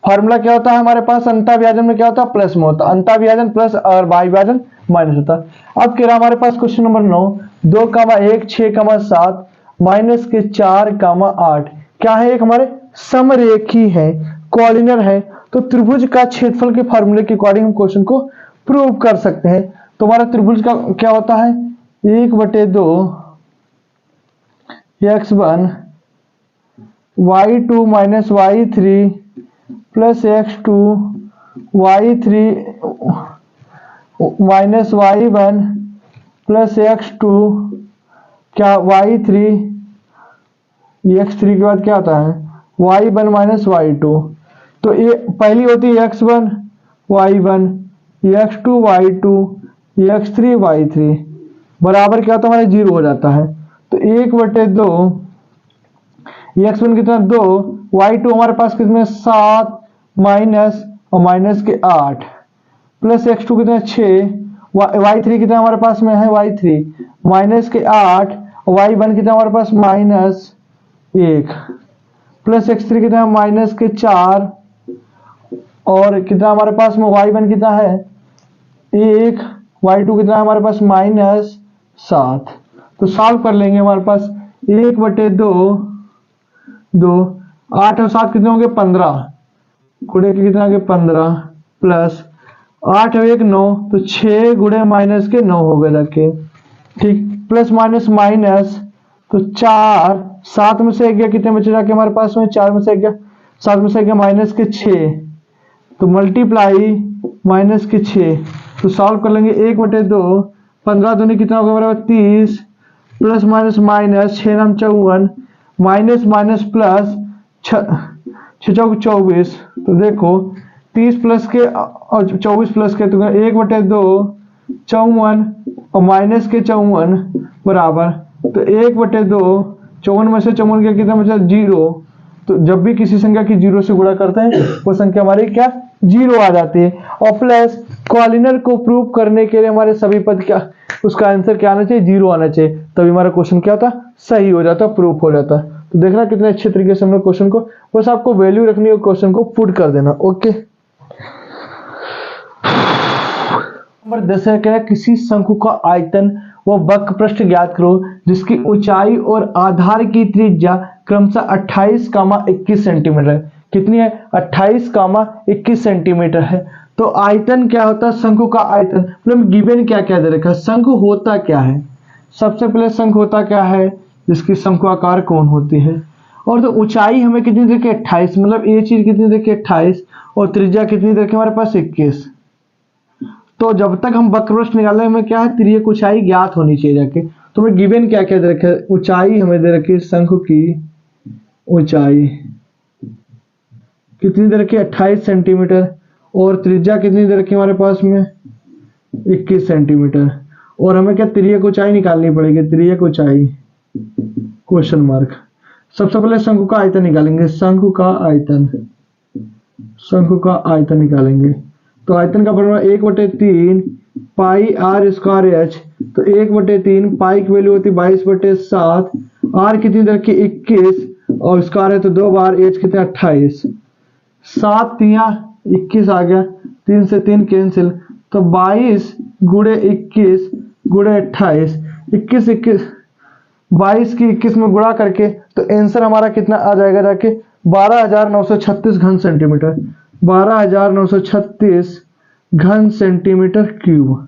फार्मूला क्या होता है हमारे पास, अंतःविभाजन में क्या होता है, प्लस में होता है, अंतःविभाजन प्लस और बाह्यविभाजन माइनस होता है। अब कह रहा हमारे पास क्वेश्चन नंबर 9, 2,1, 6,7 माइनस के 4,8 क्या है, एक हमारे समरेखी है, कोऑर्डिनर है। तो त्रिभुज का क्षेत्रफल के फार्मूले के अकॉर्डिंग हम क्वेश्चन को प्रूव कर सकते हैं। तो हमारा त्रिभुज का क्या होता है, 1/2 x1 y2 minus y3 plus x2 y3 minus y1 plus x2 क्या y3, x3 के बाद क्या आता है y1 माइनस y2। तो ये पहली होती है x1 y1, x2 y2, x3 y3 बराबर क्या होता है हमारे 0 हो जाता है। तो 1/2 x1 कितना 2, y2 हमारे पास कितने 7 माइनस और माइनस के 8 प्लस x2 कितना 6, y3 कितना हमारे पास में है y3 माइनस के 8, y1 कितना हमारे पास माइनस 1 प्लस x3 कितना माइनस के 4 और कितना हमारे पास में y1 कितना है 1, y2 कितना हमारे पास माइनस 7। तो सॉल्व कर लेंगे, हमारे पास 1/2 2 8 और 7 कितने होंगे 15, गुणे के कितना होंगे 15 प्लस 8 और 1 9, तो 6 गुणे माइनस के 9 हो गए रखे, ठीक, प्लस माइनस माइनस, तो 4, 7 में से 1 गया, कितने बचे जाके हमारे पास में 4 में से 1 गया, 7 में से 1 गया माइनस के 6, तो मल्टीप्लाई माइनस के 6, तो सॉल्व कर लेंगे 1/2, 15 दूनी कितना होगा हमारे पास 30, प्लस माइनस माइनस 6 नाम 54, माइनस माइनस प्लस 6 चौक 24, तो देखो 30 प्लस के और 24 प्लस के, तो 1/2 54 और माइनस के 54 बराबर, तो 1/2 54 में से 54 के कितना बचा 0, तो जब भी किसी संख्या की 0 से गुणा करते हैं वो संख्या हमारी क्या 0 आ जाती है। और प्लस कॉलिनर को प्रूव करने के लिए हमारे सभी पद क्या, उसका आंसर क्या आना चाहिए 0 आना चाहिए, तभी हमारा क्वेश्चन क्या होता सही हो जाता, प्रूफ हो जाता। तो देखना कितने अच्छे तरीके से हमने क्वेश्चन को, बस आपको वैल्यू रखनी है क्वेश्चन को पुट कर देना। ओके, नंबर 10 है क्या, किसी शंकु का आयतन व वक्र पृष्ठ ज्ञात करो जिसकी ऊंचाई और आधार की त्रिज्या क्रमशः 28, 21 सेंटीमीटर है। कितनी है 28, 21 सेंटीमीटर है। तो आयतन क्या होता है शंकु का आयतन, मतलब गिवन क्या क्या दे रखा है, शंकु होता क्या है, सबसे पहले शंकु होता क्या है जिसकी शंकु आकार कोण होती है, और तो ऊंचाई हमें कितनी देखी 28, मतलब ये चीज कितनी देखी 28, और त्रिज्या कितनी देखी हमारे पास 21। तो जब तक हम वक्र पृष्ठ निकाले हमें क्या है तिर्यक ऊंचाई ज्ञात होनी चाहिए जाके। तो हमें गिवन क्या क्या दे रखा है, ऊंचाई हमें दे रखी है शंकु की ऊंचाई कितनी दे रखी है 28 सेंटीमीटर, और त्रिज्या कितनी दे रखी है हमारे पास में 21 सेंटीमीटर, और हमें क्या तिर्यक ऊंचाई निकालनी पड़ेगी, तिर्यक ऊंचाई क्वेश्चन मार्क। सबसे पहले शंकु का आयतन निकालेंगे, शंकु का आयतन, शंकु का आयतन निकालेंगे। तो आयतन का formula 1/3 pi r square h, तो 1/3 पाई की वैल्यू होती 22/7, आर कितनी दर की 21, और स्क्वायर है तो 2 बार, एच कितने 28, 7 3 21 आ गया, 3 से 3 कैंसिल, तो 22 गुणे 21 गुणे 28, 22 की 21 में गुणा करके तो आंसर हमारा कितना आ जाएगा जाके 12,936 घन सेंटीमीटर, 12,936 घन सेंटीमीटर क्यूब।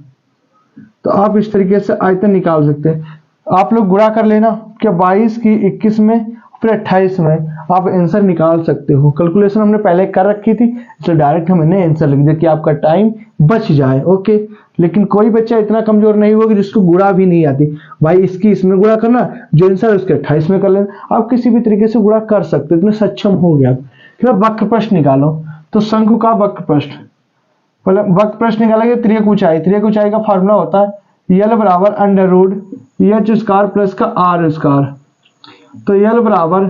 तो आप इस तरीके से आयतन निकाल सकते हैं। आप लोग गुणा कर लेना कि 22 की 21 में फिर 28 में आप आंसर निकाल सकते हो। कैलकुलेशन हमने पहले कर रखी थी इसलिए डायरेक्ट हमने आंसर लिख दिया कि आपका टाइम बच जाए। ओके, लेकिन कोई बच्चा इतना कमजोर नहीं होगा जिसको गुणा भी नहीं आती, भाई इसकी इसमें गुणा करना, जो आंसर उसके 28 में कर लेना, आप किसी भी तरीके से गुणा कर सकते हो, इतने सक्षम हो गया। फिर वक्र पृष्ठ निकालो, तो शंकु का वक्र पृष्ठ, पहले वक्र पृष्ठ निकालेंगे त्रियक ऊंचाई, त्रियक ऊंचाई का फार्मूला होता है यल बराबर under root h square plus का आर स्क्वायर। तो यल बराबर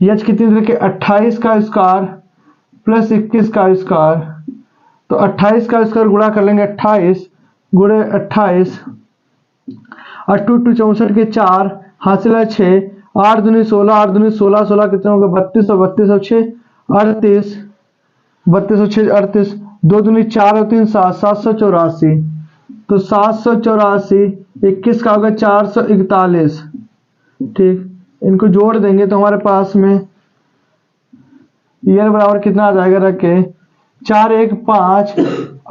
एच कितनी तरह के 28 का स्क्वायर प्लस 21 का स्क्वायर, तो 28 का स्क्वायर गुणा कर लेंगे 28 गुणे 28, 8 2 64 के 4 हासिल है 6, 8 दूनी 16, 8 दूनी 16, 16 कितने हो गए 32, और 32 और 6 38, 32 और 6 38, 2 दूनी 4 और 3 7, 784, तो 784, 21 का होगा 441, ठीक, इनको जोड़ देंगे तो हमारे पास में ये बराबर कितना आ जाएगा रखे 4 1 5,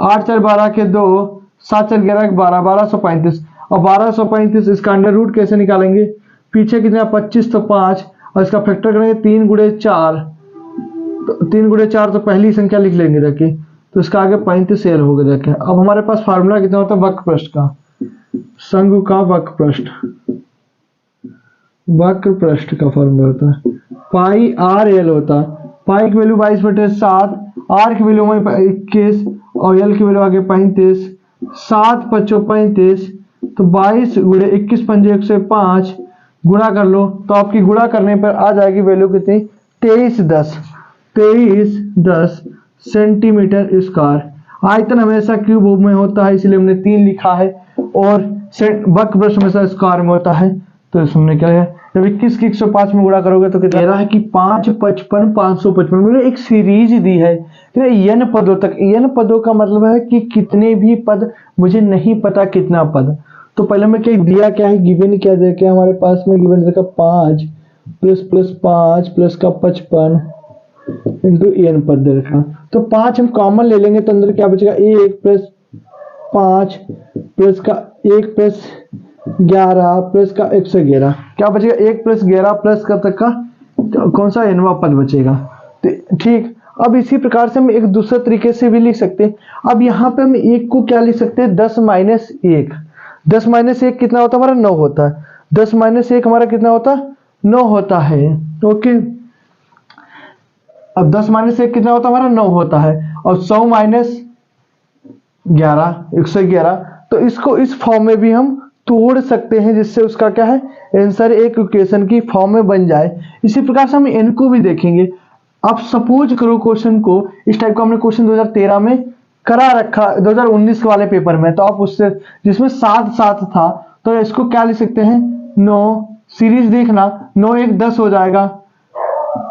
8 4 12 के 2, 7 4 11 के 12, 1235, और 1235 इसका अंडर रूट कैसे निकालेंगे, पीछे कितना 25 तो 5, और इसका फैक्टर करेंगे 3 गुणे 4, तो 3 गुणे 4 तो पहली संख्या लिख लेंगे देखिए, तो इसका आगे 35 एल हो गया देखिए। अब हमारे पास फार्मूला कितना होता है वक्र पृष्ठ का, शंकु का वक्र पृष्ठ, वक्र पृष्ठ का फॉर्मूला होता है पाई आर एल होता है, पाई की वैल्यू 22/7, आर की वैल्यू 21, और एल की वैल्यू आगे 35, 7 5 35, तो 22 गुणे 21 पंजे 105, गुणा कर लो तो आपकी गुणा करने पर आ जाएगी वैल्यू कितनी 2310 सेंटीमीटर स्क्वायर। आयतन हमेशा क्यूब में होता है इसलिए हमने 3 लिखा है, और वक्र पृष्ठ हमेशा स्क्वायर में होता है, तो इसमें क्या है जब 21 की 105 में गुणा करोगे तो कितना रहा है कि 555 555, मतलब एक सीरीज दी है n पदों तक। n पदों का मतलब है कि कितने भी पद, मुझे नहीं पता कितना पद। तो पहले में क्या दिया क्या है गिवन क्या दे के हमारे पास में गिवन देखा 5 प्लस प्लस 5 प्लस का 55 इंटू एन पर दे रखा। तो 5 हम कॉमन ले लेंगे तो अंदर क्या बचेगा, 1 प्लस 5 प्लस का 1 प्लस 11 प्लस का 111, क्या बचेगा 1 प्लस 11 प्लस का तक का कौन सा nवां पद बचेगा। तो ठीक, अब इसी प्रकार से हम एक दूसरे तरीके से भी लिख सकते हैं। अब यहाँ पे हम 1 को क्या लिख सकते हैं, 10 माइनस 1। 10 माइनस 1 कितना होता है हमारा, 9 होता है। 10 माइनस 1 हमारा कितना होता है, 9 होता है। ओके, अब 10 माइनस 1 कितना होता है हमारा, 9 होता है। और 100 माइनस 11 111। तो इसको इस फॉर्म में भी हम तोड़ सकते हैं, जिससे उसका क्या है, आंसर एक इक्वेशन की फॉर्म में बन जाए। इसी प्रकार से हम n को भी देखेंगे। अब सपोज करो क्वेश्चन को, इस टाइप का हमने क्वेश्चन 2013 में करा रखा, 2019 वाले पेपर में, तो आप उससे जिसमें 7 7 था, तो इसको क्या लिख सकते हैं, 9 सीरीज देखना, 9 1 10 हो जाएगा,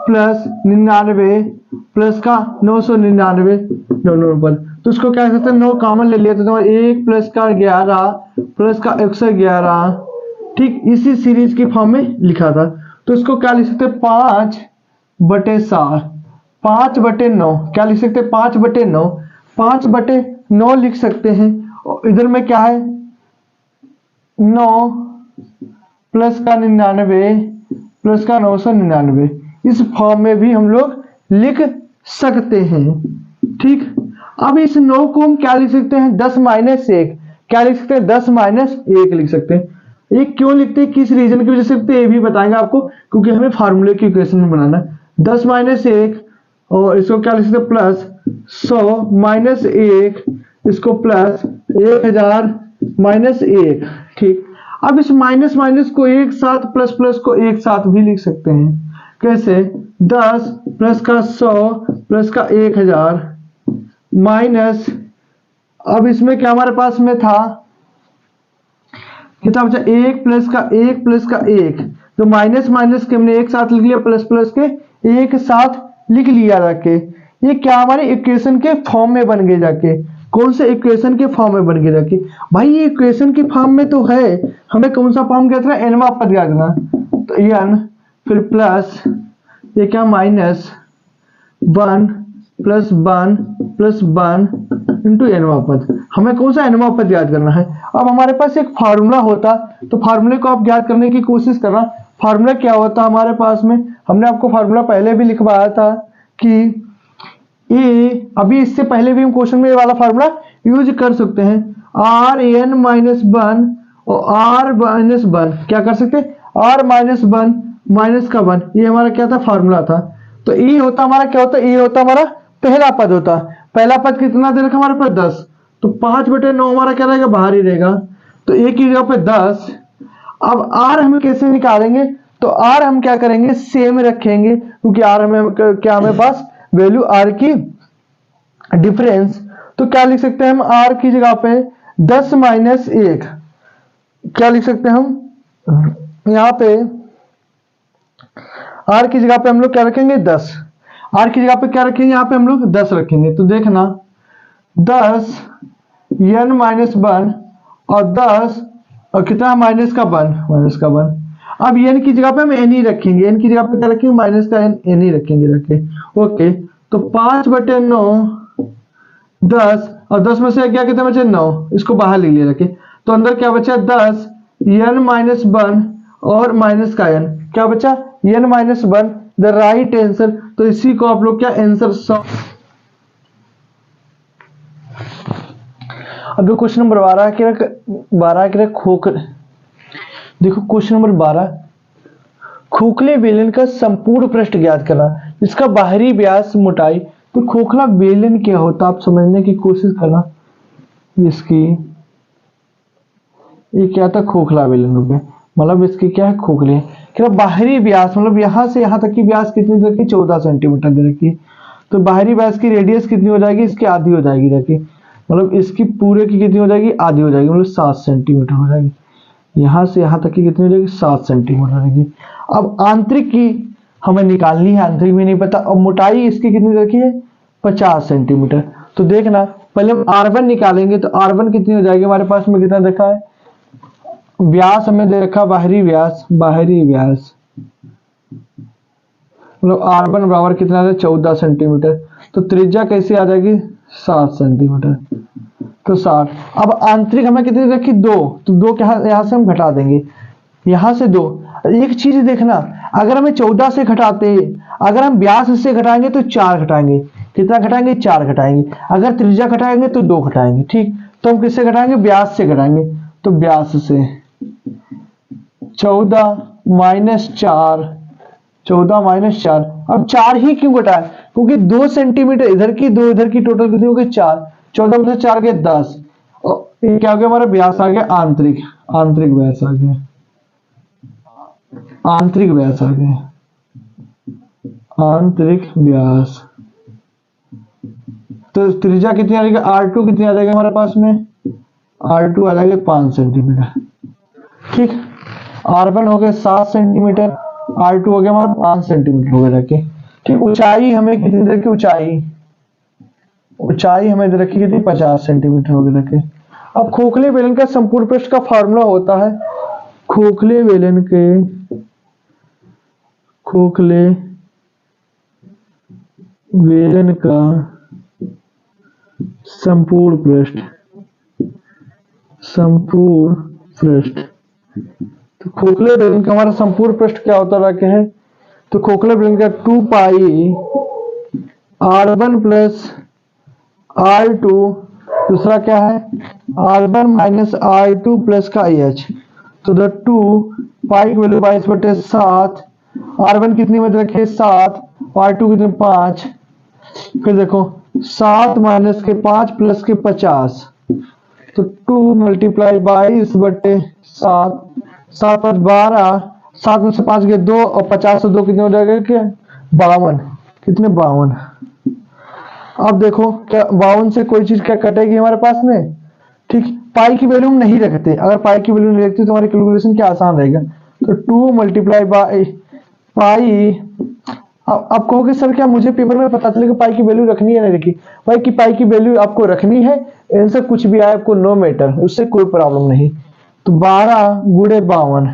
प्लस 99 प्लस का 999 पर। तो उसको क्या करते हैं, 9 कॉमन ले लिया तो 1 प्लस का 11 प्लस का 111, ठीक इसी सीरीज की फॉर्म में लिखा था। तो इसको क्या लिख सकते हैं, 5/7 5/9, क्या लिख सकते हैं, 5/9 5/9 लिख सकते हैं। और इधर में क्या है, 9 प्लस का 99 प्लस का 999, इस फॉर्म में भी हम लोग लिख सकते हैं। ठीक, अब इस 9 को हम क्या लिख सकते हैं, 10 माइनस 1, क्या लिख सकते हैं, 10 माइनस 1 लिख सकते हैं। ये क्यों लिखते हैं, किस रीजन की वजह से लिखते हैं, ये भी बताएंगे आपको, क्योंकि हमें फार्मूले की इक्वेशन में बनाना है। 10 माइनस 1 और इसको क्या लिख सकते हैं, प्लस 100 माइनस 1, इसको प्लस 1000 माइनस 1। ठीक, अब इस माइनस माइनस को एक साथ, प्लस प्लस को एक साथ भी लिख सकते हैं। कैसे, 10 प्लस का 100 प्लस का 1000 माइनस, अब इसमें क्या हमारे पास में था, कितना बचा, 1 प्लस का 1 प्लस का 1, तो माइनस माइनस के हमने एक साथ लिख लिया, प्लस प्लस के एक साथ लिख लिया जाके। ये क्या हमारे इक्वेशन के फॉर्म में बन गए जाके, कौन से इक्वेशन के फॉर्म में बन गए जाके, भाई ये इक्वेशन के फॉर्म में तो है, हमें कौन सा फॉर्म कहते हैं, nवां पद याद करना। तो n फिर प्लस ये क्या, माइनस 1 प्लस 1 प्लस 1 इंटू nवां पद, हमें कौन सा nवां पद याद करना है। अब हमारे पास एक फार्मूला होता, तो फार्मूले को आप याद करने की कोशिश करना। फार्मूला क्या होता हमारे पास में, हमने आपको फार्मूला पहले भी लिखवाया था कि ये, अभी इससे पहले भी हम क्वेश्चन में ये वाला फार्मूला यूज कर सकते हैं, Rn-1 और R-1, क्या कर सकते हैं, R-1 माइनस का 1, ये हमारा क्या था, फार्मूला था। तो ये होता हमारा क्या होता है, ये होता हमारा पहला पद होता। पहला पद कितना दे रखा हमारे पास, 10, तो 5/9 हमारा क्या रहेगा, बाहर ही रहेगा, तो एक की जगह पे 10। अब R हम कैसे निकालेंगे, तो R हम क्या करेंगे, सेम रखेंगे, क्योंकि R हमें क्या, हमें पास वैल्यू R की डिफरेंस, तो क्या लिख सकते हैं हम, R की जगह पे 10 माइनस 1, क्या लिख सकते हैं हम, यहाँ पे R की जगह पे हम लोग क्या रखेंगे, 10, R की जगह पे क्या रखेंगे, यहाँ पे हम लोग 10 रखेंगे। तो देखना 10 n-1 और 10 और कितना, माइनस का 1। अब n की जगह पे हम n ही रखेंगे, n की जगह पे क्या रखेंगे, माइनस का n ही रखेंगे रखे। ओके, तो 5/9 10 और 10 में से क्या कितना बचे, 9, इसको बाहर ले लिया रखे, तो अंदर क्या बचा, 10 n-1 और माइनस का n, क्या बचा, n-1, द राइट आंसर। तो इसी को आप लोग क्या आंसर। अब क्वेश्चन नंबर 12 के देखो क्वेश्चन नंबर 12, खोखले बेलन का संपूर्ण पृष्ठ ज्ञात करना, इसका बाहरी व्यास मोटाई। तो खोखला बेलन क्या होता है, आप समझने की कोशिश करना। इसकी ये क्या था, खोखला बेलन हो गया, मतलब इसकी क्या है, खोखले, क्या बाहरी व्यास, मतलब यहां से यहां तक की व्यास कितनी दे रखी, 14 सेंटीमीटर दे रखी है। तो बाहरी व्यास की रेडियस कितनी हो जाएगी, इसकी आधी हो जाएगी रखी, मतलब इसकी पूरे की कितनी हो जाएगी, आधी हो जाएगी, मतलब 7 सेंटीमीटर हो जाएगी। यहां से यहां तक की कितनी हो जाएगी, 7 सेंटीमीटर हो जाएगी। अब आंतरिक की हमें निकालनी है, आंतरिक भी नहीं पता, और मोटाई इसकी कितनी रखी है, 50 सेंटीमीटर। तो देखना पहले हम R1 निकालेंगे, तो R1 कितनी हो जाएगी, हमारे पास में कितना देखा है, व्यास हमें दे रखा, बाहरी व्यास मतलब R1 बराबर कितना आ जाएगा 14 सेंटीमीटर। तो त्रिज्या कैसी आ जाएगी 7 सेंटीमीटर। तो 60। अब आंतरिक हमें कितनी रखी 2, तो 2 यहाँ से हम घटा देंगे, यहाँ से 2। एक चीज देखना, अगर हमें 14 से घटाते, अगर हम व्यास से घटाएंगे तो 4 घटाएंगे। कितना घटाएंगे 4 घटाएंगे। अगर त्रिज्या घटाएंगे तो 2 घटाएंगे। ठीक, तो हम किससे घटाएंगे व्यास से घटाएंगे। तो व्यास से 14 माइनस 4, 14 माइनस 4। अब 4 ही क्यों घटाए, क्योंकि 2 सेंटीमीटर इधर की 2 इधर की, टोटल कितनी हो गई 4। 14 में से 4 के 10। और ये क्या हो गया हमारा व्यास आ गया आंतरिक, आंतरिक व्यास आ गया, आंतरिक व्यास आ गया, आंतरिक व्यास। तो त्रिज्या कितनी आ जाएगी R2 कितनी आ जाएगी हमारे पास में, R2 आ जाएगा 5 सेंटीमीटर। ठीक, R1 हो गया 7 सेंटीमीटर, R2 हो गया हमारा 5 सेंटीमीटर हो गया रखे। ठीक, ऊंचाई हमें कितनी दे रखी, ऊंचाई, ऊंचाई हमें दे रखी कितनी 50 सेंटीमीटर हो गया रखे। अब खोखले बेलन का संपूर्ण पृष्ठ का फॉर्मूला होता है, खोखले बेलन के, खोखले बेलन का संपूर्ण पृष्ठ, संपूर्ण पृष्ठ। तो खोखले बेलन का हमारा संपूर्ण पृष्ठ क्या होता है, तो खोखले बेलन का 2 पाई R1 प्लस R2, दूसरा क्या है R1 माइनस R2 प्लस का IH। तो द 2 पाई की वैल्यू 22/7, R1 कितनी में रखे 7, R2 कितने 5। फिर देखो 7 माइनस के 5 प्लस के 50, तो 2 मल्टीप्लाई 22/7, 7 5 12, 7 में से 5 गए 2 और 50 से 2 कितने हो जाएगा क्या 52, कितने 52। अब देखो क्या 52 से कोई चीज क्या कटेगी हमारे पास में। ठीक, पाई की वैल्यू हम नहीं रखते, अगर पाई की वैल्यू नहीं रखते तो हमारी कैलकुलेशन क्या आसान रहेगा। तो 2 मल्टीप्लाई बाई पाई। अब कहोगे सर क्या मुझे पेपर में पता चलेगा पाई की वैल्यू रखनी है नहीं रखी। भाई की पाई की वैल्यू आपको रखनी है, आंसर कुछ भी आए आपको नो मैटर, उससे कोई प्रॉब्लम नहीं। तो 12 गुणे 52,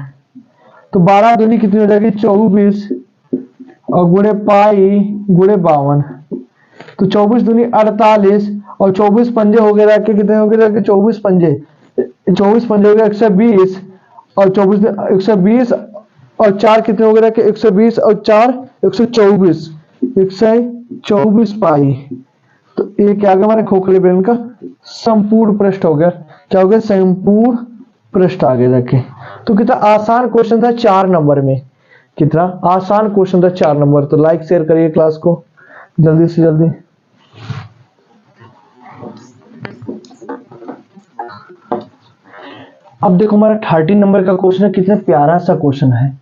तो 12 दूनी कितनी हो जाएगी 24 और गुणे पाई गुणे 52, तो 24 दूनी 48 और 24 पंजे हो गए कितने हो गए 24 पंजे, 24 पंजे हो गए 120 और 24 120 और 4 कितने हो गए 120 और 4 124, 124 पाई। तो ये क्या आ गया हमारे खोखले बेलन का संपूर्ण पृष्ठ हो गया, क्या हो गया संपूर्ण पृष्ठ आगे रखे। तो कितना आसान क्वेश्चन था 4 नंबर में, कितना आसान क्वेश्चन था 4 नंबर। तो लाइक शेयर करिए क्लास को जल्दी से जल्दी। अब देखो हमारा 13 नंबर का क्वेश्चन है, कितना प्यारा सा क्वेश्चन है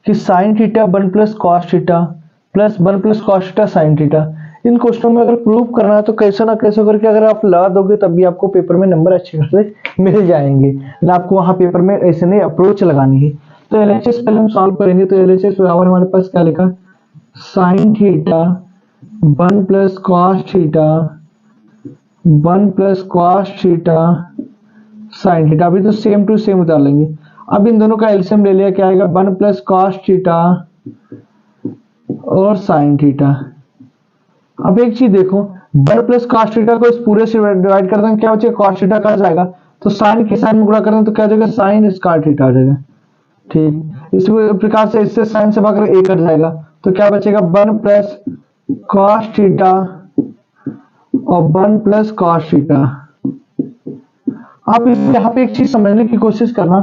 कि sine theta 1 plus cos theta plus 1 plus cos theta sine theta. इन क्वेश्चनों में अगर प्रूव करना है तो कैसे ना कैसे करके अगर आप लगा दोगे तब भी आपको पेपर में नंबर अच्छे खासे मिल जाएंगे, ना आपको वहां पेपर में ऐसे नहीं अप्रोच लगानी है। तो LHS पहले हम सॉल्व करेंगे। तो LHS बराबर हमारे पास क्या लिखा sign theta 1 plus cos theta 1 plus cos theta sine theta. अभी तो सेम टू सेम उतार लेंगे। अब इन दोनों का एलसीएम ले लिया क्या आएगा 1 प्लस कॉस थीटा और साइन थीटा। अब एक चीज देखो 1 प्लस कॉस थीटा को इस पूरे से डिवाइड कर देंगे क्या बचेगा कॉस थीटा कट जाएगा, तो साइन के साइन में गुणा कर देंगे तो क्या हो जाएगा साइन स्क्वायर थीटा हो जाएगा। ठीक, इस प्रकार से इससे साइन से भाग ए कट जाएगा तो क्या बचेगा 1 प्लस कॉस थीटा और 1 प्लस कॉस थीटा। आप यहाँ पे एक चीज समझने की कोशिश करना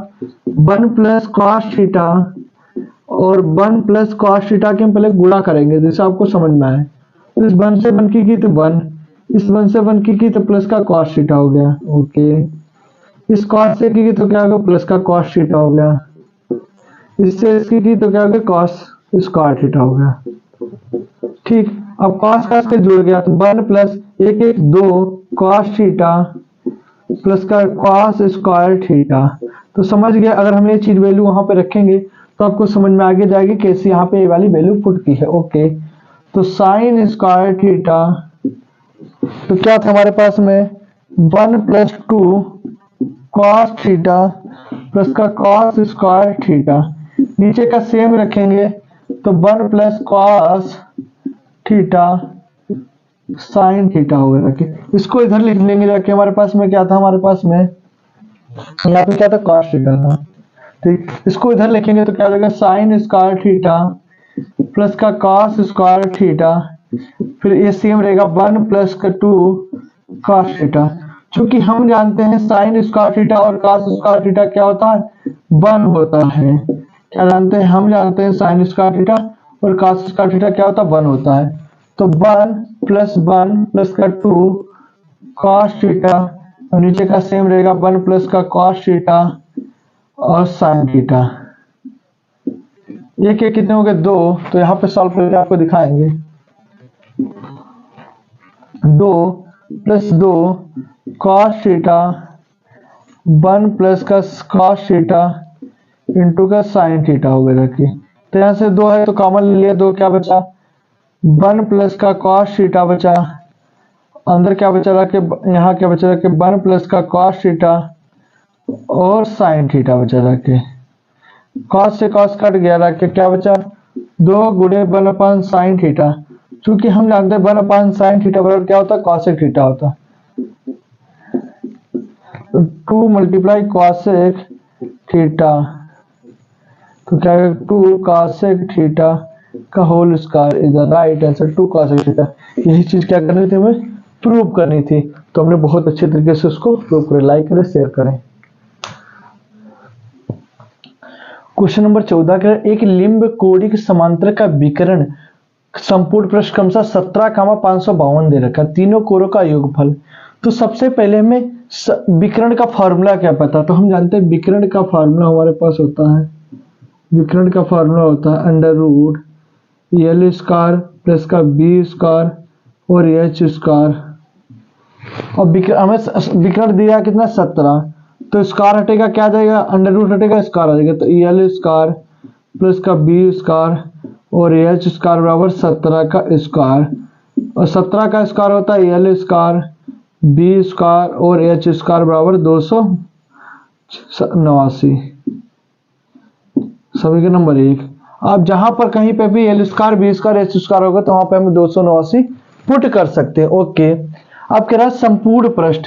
1 प्लस कॉस थीटा और 1 प्लस कॉस थीटा के हम पहले गुणा करेंगे जैसे आपको समझ में आए। इस 1 से 1 की तो 1, इस 1 से 1 की तो प्लस का कॉस थीटा हो गया। ओके, इस कॉस से की तो क्या होगा प्लस का कॉस थीटा हो गया, इससे इसकी की तो क्या हो गया कॉस स्क्वायर थीटा हो गया। ठीक, अब कॉस का से जुड़ गया तो 1 प्लस 1 1 2 कॉस थीटा प्लस का कॉस स्क्वायर थीटा। तो समझ गए, अगर हम ये चीज वैल्यू वहां पे रखेंगे तो आपको समझ में आगे जाएगी कैसे यहाँ पे ये वाली वैल्यू पुट की है। ओके, तो साइन स्क्वायर थीटा तो क्या था हमारे पास में 1 प्लस 2 कॉस थीटा प्लस का कॉस स्क्वायर थीटा। नीचे का सेम रखेंगे तो 1 plus cos theta sine theta हो गया। रखिए इसको इधर लिख लेंगे। रखिए हमारे पास में क्या था, हमारे पास में यहाँ पे क्या था, कॉस थीटा था। ठीक, इसको इधर लिखेंगे तो क्या हो जाएगा, साइन स्क्वायर थीटा प्लस का कॉस स्क्वायर थीटा, फिर ये सेम रहेगा 1 प्लस का 2 कॉस थीटा। चूंकि हम जानते हैं साइन स्क्वायर थीटा और कॉस स्क्वायर थीटा क्या होता है, 1 होता है। क्या जानते हैं, हम जानते हैं साइन स्क्वायर थीटा और कॉस स्क्वायर थीटा क्या होता है, 1 होता है। तो 1 प्लस का 2 कॉस थीटा और नीचे का सेम रहेगा 1 प्लस का कॉस थीटा और साइन थीटा। एक एक कितने हो गए, 2। तो यहाँ पे सॉल्व करके आपको दिखाएंगे। 2 प्लस 2 कॉस थीटा 1 प्लस का कॉस थीटा इंटू का साइन थीटा हो गया। रखिए तो यहाँ से 2 है तो कॉमन ले लिया, 2 क्या बचा, 1 प्लस का कॉस थीटा बचा, अंदर क्या बचा रखे, यहाँ क्या बचा रखे, 1 प्लस का कॉस थीटा और साइन थीटा बचा रखे। कॉस से कॉस कट गया, रखे क्या बचा, 2 गुणे 1 अपॉन साइन थीटा। चूंकि हम जानते हैं 1 अपॉन साइन थीटा बराबर क्या होता है, कॉसेक थीटा होता है। 2 मल्टीप्लाई कॉसेक थीटा, तो क्या है 2 कॉसेक थीटा का whole square is the right answer, 2 cosec theta. यही चीज क्या करनी थी, हमें प्रूव करनी थी। तो हमने बहुत अच्छे तरीके से उसको प्रूव करें। लाइक करें, शेयर करें। क्वेश्चन नंबर 14 का एक लिंब कोणिक समांतर का विकर्ण संपूर्ण पृष्ठ क्रमशः 17,552 दे रखा, तीनों कोरों का योगफल। तो सबसे पहले हमें विकर्ण का फॉर्मूला क्या पता, तो हम जानते हैं विकर्ण का फॉर्मूला हमारे पास होता है, विकर्ण का फॉर्मूला होता है under root l square plus का बी स्क्वायर और एच स्क्वायर। और हमें विकर्ण दिया कितना, 17, तो स्क्वायर हटेगा क्या जाएगा, अंडर रूट हटेगा स्क्वायर आ जाएगा। तो एल स्क्वायर प्लस का बी स्क्वायर और एच स्क्वायर बराबर 17 का स्क्वायर, और 17 का स्क्वायर होता है एल स्क्वायर बी स्क्वायर और एच स्क्वायर बराबर 289। सभी का नंबर 1। आप जहां पर कहीं पे भी l square b square h square होगा तो वहां पे हम 289 पुट कर सकते हैं। ओके, अब कह रहा है संपूर्ण पृष्ठ,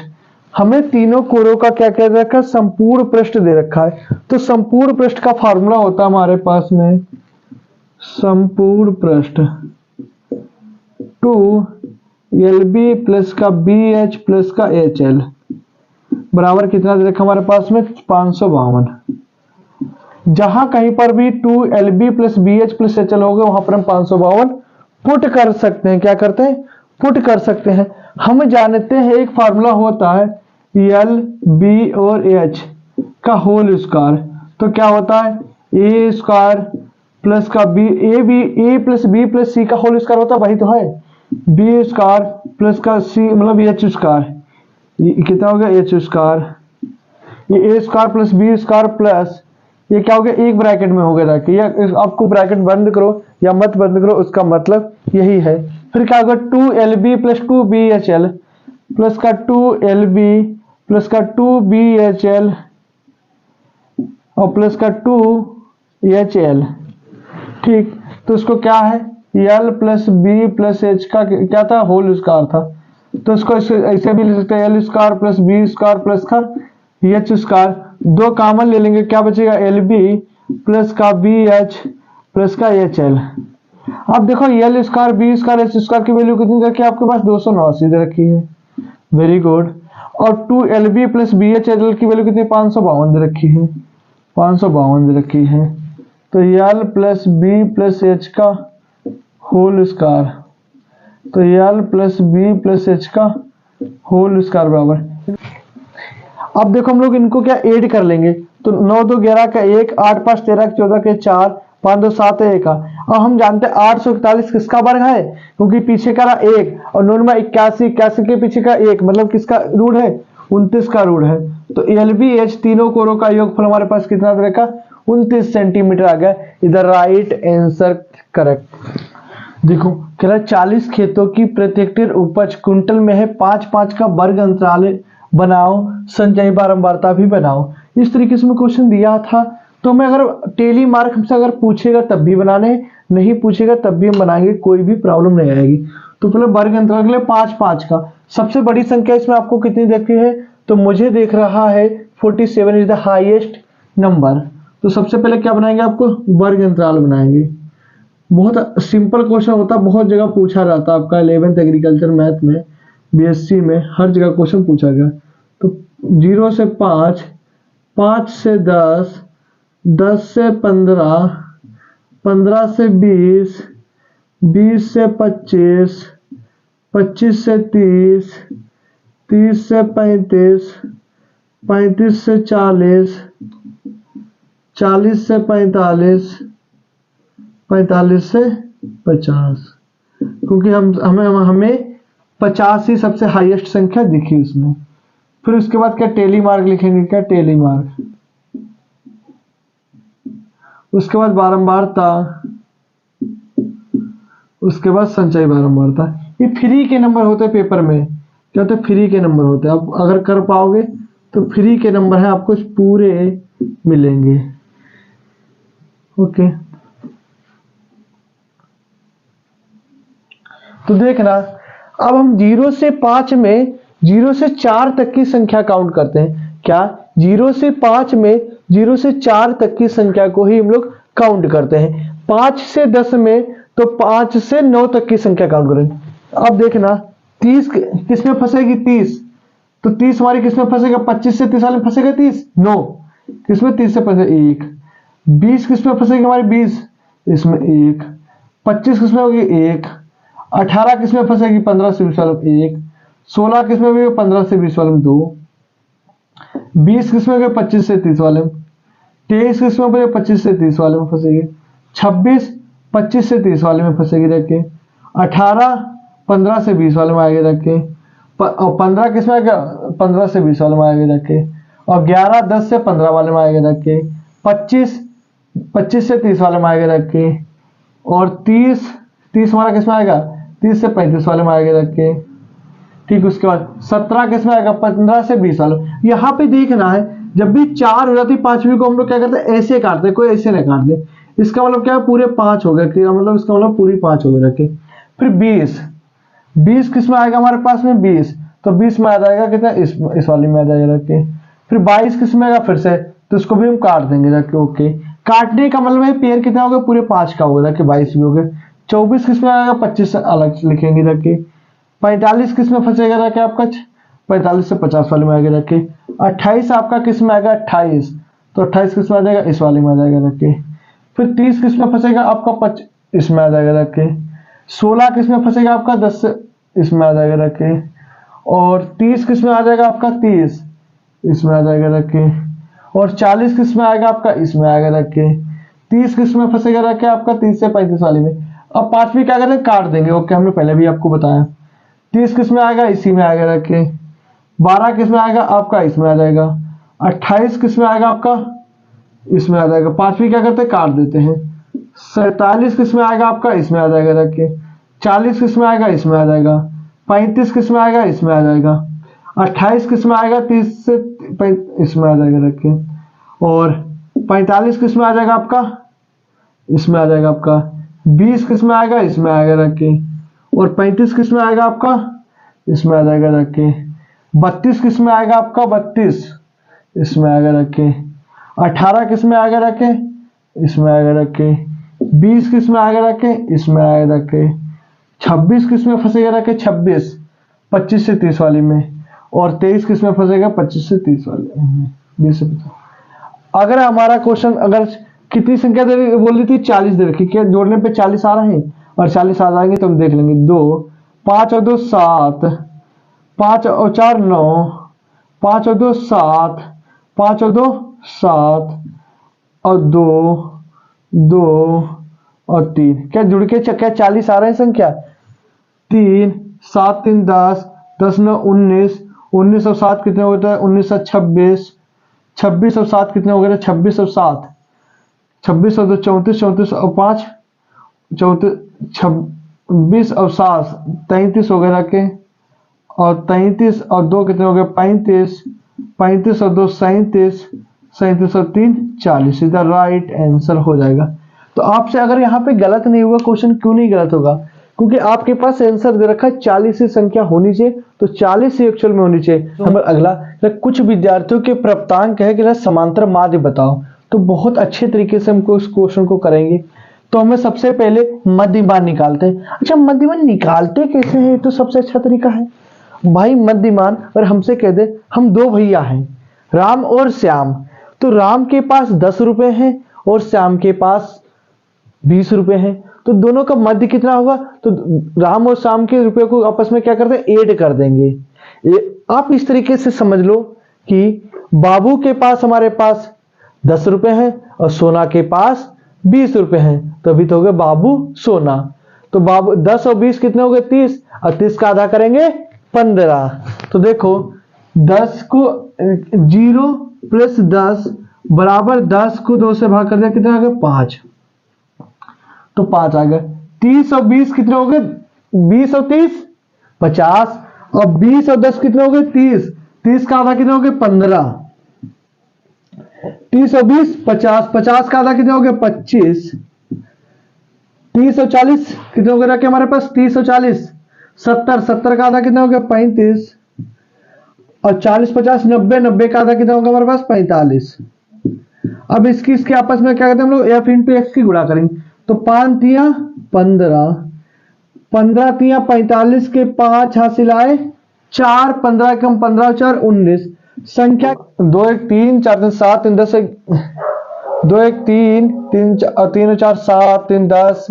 हमें तीनों कोरों का क्या कह रखा है, संपूर्ण पृष्ठ दे रखा है। तो संपूर्ण पृष्ठ का फॉर्मूला होता है हमारे पास में संपूर्ण पृष्ठ 2LB प्लस का BH प्लस का HL बराबर कितना दे रखा हमारे पास में, 552। जहां कहीं पर भी 2LB plus BH plus HL होगा वहां पर हम 552 पुट कर सकते हैं। क्या करते हैं, पुट कर सकते हैं। हम जानते हैं एक फार्मूला होता है L B और H का होल स्क्वायर, तो क्या होता है A स्क्वायर प्लस का B, A plus B plus C का होल स्क्वायर होता है, वही तो है। B स्क्वायर प्लस का C मतलब H स्क्वायर, ये कितना हो गया, H स्क्वायर, ये A square plus B square plus ये क्या हो गया, एक ब्रैकेट में हो गया था कि या आपको ब्रैकेट बंद करो या मत बंद करो, उसका मतलब यही है। फिर क्या होगा 2LB प्लस 2BHL प्लस का 2LB प्लस का 2BHL और प्लस का 2HL। ठीक, तो इसको क्या है, L plus B plus H का क्या था, होल स्क्वायर था। तो इसको ऐसे भी लिख सकते हैं L square plus B square plus का H स्क्वायर, 2 कॉमन ले लेंगे, क्या बचेगा LB प्लस का BH प्लस का HL। अब देखो L square B square H square की वैल्यू कितनी रखी है आपके पास, 289 दे रखी है, वेरी गुड। और 2LB प्लस BHL की वैल्यू कितनी, 552 दे रखी है, 552 दे रखी है। तो L plus B plus H का होल स्क्वायर, तो L plus B plus H का होल स्क्वायर बराबर। अब देखो हम लोग इनको क्या ऐड कर लेंगे, तो 9 2 11 का 1, 8 5 13 14 के 4, 5 2 7 1 का। और हम जानते हैं 841 किसका वर्ग है, क्योंकि पीछे का 1 और 9 में 81, 81 के पीछे का 1 मतलब किसका रूट है, 29 का रूट है। तो LBH तीनों कोरों का योगफल हमारे पास कितना दे रखा, 29 सेंटीमीटर आ गया। इधर राइट आंसर करेक्ट। देखो कह रहा 40 खेतों की प्रति हेक्टेयर उपज कुंटल में है, 5-5 का वर्ग अंतराल बनाओ, संचयी बारंबारता भी बनाओ। इस तरीके से मैं क्वेश्चन दिया था। तो मैं अगर टेली मार्क हमसे अगर पूछेगा तब भी बनाने, नहीं पूछेगा तब भी हम बनाएंगे, कोई भी प्रॉब्लम नहीं आएगी। तो पहले वर्ग अंतराल के लिए 5 5 का सबसे बड़ी संख्या इसमें आपको कितनी देखती है, तो मुझे देख रहा है 47 इज द हाईएस्ट नंबर। तो सबसे पहले क्या बनाएंगे, आपको वर्ग अंतराल बनाएंगे। बहुत सिंपल क्वेश्चन होता है, बहुत जगह पूछा जाता है आपका 11th एग्रीकल्चर मैथ में, बीएससी में हर जगह क्वेश्चन पूछा गया। तो 0 से 5, 5 से 10, 10 से 15, 15 से 20, 20 से 25, 25 से 30, 30 से 35, 35 से 40, 40 से 45, 45 से 50, क्योंकि हमें 50 ही सबसे हाईएस्ट संख्या दिखी उसमें। फिर उसके बाद क्या टेली मार्क लिखेंगे, क्या टेली मार्क। उसके बाद बारंबारता, उसके बाद संचयी बारंबारता। ये फ्री के नंबर होते हैं पेपर में, क्या होते हैं, फ्री के नंबर होते हैं। आप अगर कर पाओगे तो फ्री के नंबर है, आपको पूरे मिलेंगे। ओके, तो देखना अब हम 0 से 5 में 0 से 4 तक की संख्या काउंट करते हैं। क्या 0 से 5 में 0 से 4 तक की संख्या को ही हम लोग काउंट करते हैं। 5 से 10 में तो 5 से 9 तक की संख्या काउंट करेंगे। अब देखना 30 किसमें फंसेगी, 30, तो 30 हमारी किसमें फंसेगा, 25 से 30 वाले में फंसेगा 30, 9 किसमें 30 से फंसेगा 1, 20 किसमें फंसेगी हमारी 20, इसमें 1, 25 किसमें होगी 1, 18 किसमें फंसेगी 15 से 20 वाले में 1, 16 किसमें भी 15 से 20 वाले में 2, 20 किसमें गए 25 से 30 वाले में, 23 किसमें गए 25 से 30 वाले में फंसेगी, 26 25 से 30 वाले में फंसेगी रखे, 18 15 से 20 वाले में आगे रखे, 15 किसमें आएगा 15 से 20 वाले में आगे रखे, और 11 10 से 15 वाले में आगे रखे, 25 25 से 30 वाले में आगे रखे, और 30 30 हमारा किसमें आएगा 30 से 35 वाले में आगे रखे। ठीक, उसके बाद 17 किसमें आएगा 15 से 20 वाले। यहाँ पे देखना है जब भी 4 हो जाती है, पांचवी को हम लोग क्या करते हैं ऐसे काटते हैं, कोई ऐसे नहीं काटते। इसका मतलब क्या है पूरे 5 हो गए, मतलब इसका मतलब पूरी 5 हो गए रखे। फिर 20 किसमें आएगा हमारे पास में 20, तो 20 में आ जाएगा कितना इस वाली में आ जाएगा रखे। फिर 22 किसमें आएगा फिर से, तो इसको भी हम काट देंगे रखे। ओके, काटने का मतलब है पेयर कितना हो गया पूरे 5 का हो गया रखे, 22 भी हो गए। 24 किसमें आएगा 25 अलग लिखेंगे रखे। 45 किसमें फंसेगा रखे आपका 45 से 50 वाले में आगे रखे। 28 आपका किसमें आएगा 28, तो 28 किसमें आ जाएगा इस वाले में आ जाएगा रखे। फिर 30 किसमें फंसेगा आपका इसमें आ जाएगा रखे। 16 किसमें फंसेगा आपका 10 से इसमें आ जाएगा रखे। और 30 किसमें आ जाएगा आपका 30 इसमें आ जाएगा रखे। और 40 किसमें आएगा आपका इसमें आएगा रखे। 30 किसमें फंसेगा रखे आपका 30 से 35 वाले में। अब पांचवी क्या करें काट देंगे। ओके, हमने पहले भी आपको बताया। 30 किसमें आएगा इसी में आएगा रखे। 12 किसमें आएगा आपका इसमें आ जाएगा। 28 किसमें आएगा आपका इसमें आ जाएगा। पांचवी क्या करते हैं काट देते हैं। 47 किसमें आएगा आपका इसमें आ जाएगा रखे। 40 किसमें आएगा इसमें आ जाएगा। 35 किसमें आएगा इसमें आ जाएगा। 28 किसमें आएगा 30 से इसमें आ जाएगा रखे। और 45 किसमें आ जाएगा आपका इसमें आ जाएगा आपका। 20 किसमें आएगा इसमें आएगा रखे। और 35 किसमें आएगा आपका इसमें आ जाएगा रखे। 32 किसमें आएगा आपका 32 इसमें आएगा रखे। 18 किसमें आएगा रखे इसमें आएगा रखे। 20 किसमें आएगा रखे इसमें आएगा रखे। 26 किसमें फंसेगा रखे 26 25 से 30 वाली में। और 23 किसमें फंसेगा 25 से 30 वाले में 20 से 50। अगर हमारा क्वेश्चन अगर कितनी संख्या बोल रही थी 40 दे रखी, क्या जोड़ने पे 40 आ रहे हैं और 40 आ जाएंगे तो हम देख लेंगे। 2 5 और 2 7, 5 और 4 9, 5 और 2 7, 5 और 2 7 और 2 2 और 3 क्या जुड़ के क्या 40 आ रहे हैं संख्या। 3 7 3 10 10 9 19 19 और 7 कितने होता है 19 और 26 26 और 7 कितने हो गए 26 और 7 26 और 2 34 34 और 5 34 26 और 7 33 हो गए रखे। और 33 और 2 कितने हो गए 35 35 और 2 37 37 और 3 40 इधर राइट आंसर हो जाएगा। तो आपसे अगर यहाँ पे गलत नहीं हुआ क्वेश्चन, क्यों नहीं गलत होगा? क्योंकि आपके पास आंसर दे रखा है 40 ही संख्या होनी चाहिए, तो 40 ही एक्चुअल में होनी चाहिए। नंबर अगला, कुछ विद्यार्थियों के प्राप्तांक है कि समांतर माध्य बताओ। तो बहुत अच्छे तरीके से हमको इस क्वेश्चन को करेंगे। तो हमें सबसे पहले मध्यमान निकालते हैं। अच्छा, मध्यमान निकालते कैसे हैं? तो सबसे अच्छा तरीका है भाई, मध्यमान और हमसे कह दे हम दो भैया हैं, राम और श्याम। तो राम के पास 10 रुपए हैं और श्याम के पास 20 रुपए हैं। तो दोनों का मध्य कितना होगा? तो राम और श्याम के रुपए को आपस में क्या करते हैं? ऐड कर देंगे। आप इस तरीके से समझ लो कि बाबू के पास हमारे पास 10 रुपए हैं और सोना के पास 20 रुपए हैं। तो अभी तो हो गए बाबू सोना। तो बाबू 10 और 20 कितने हो गए? 30, और 30 का आधा करेंगे 15। तो देखो 10 को 0 प्लस 10 बराबर 10 को 2 से भाग कर दिया, कितना आ गया? 5। तो 5 आ गया। 30 और 20 कितने हो गए? 20 और 30 50, और 20 और 10 कितने हो गए? 30। 30 का आधा कितने हो गए? 15। 30 और 20 50, 50 का आधा कितने हो गए? 25। 30 और 40 कितने हो गए रखे हमारे पास? 30 और 40 70, 70 का आधा कितना हो गया? 35, और 40 50 90, 90 का आधा कितना होगा हमारे पास? 45। अब इसकी आपस में क्या करते हैं हम लोग? f इंटू एक्स की गुणा करेंगे। तो 5 तिया 15, 15 तिया 45 के 5 हासिल आए 4, 15 कम 15 4 19। संख्या 2 1 3 4 3 7 3 10 2 1 3 3 3 4 7 3 10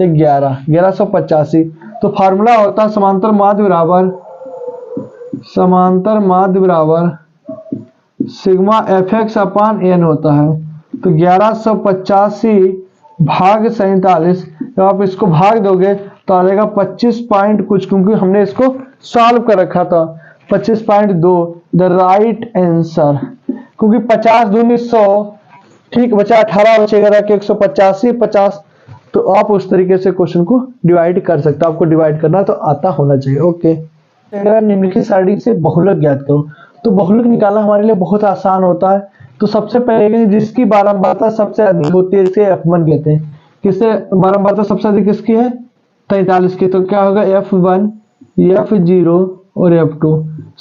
11 1185। तो फार्मूला होता है समांतर माध्य बराबर सिग्मा fx अपान n होता है। तो 1185 भाग 47, जब आप इसको भाग दोगे तो आ जाएगा 25 पॉइंट कुछ, क्योंकि हमने इसको सॉल्व कर रखा था। 25.2 द राइट आंसर, क्योंकि 50 दूनी 100, ठीक बचा 18 बचेगा रख 185 50। तो आप उस तरीके से क्वेश्चन को डिवाइड कर सकते हो। आपको डिवाइड करना तो आता होना चाहिए। ओके, निम्नलिखित सारणी से बहुलक ज्ञात करो। तो बहुलक निकालना हमारे लिए बहुत आसान होता है। तो सबसे पहले जिसकी बारंबारता सबसे अधिक होती है इसे f1 कहते हैं। किससे बारंबारता सबसे अधिक किसकी है? 43 की। तो क्या होगा? f1 f0 और f2।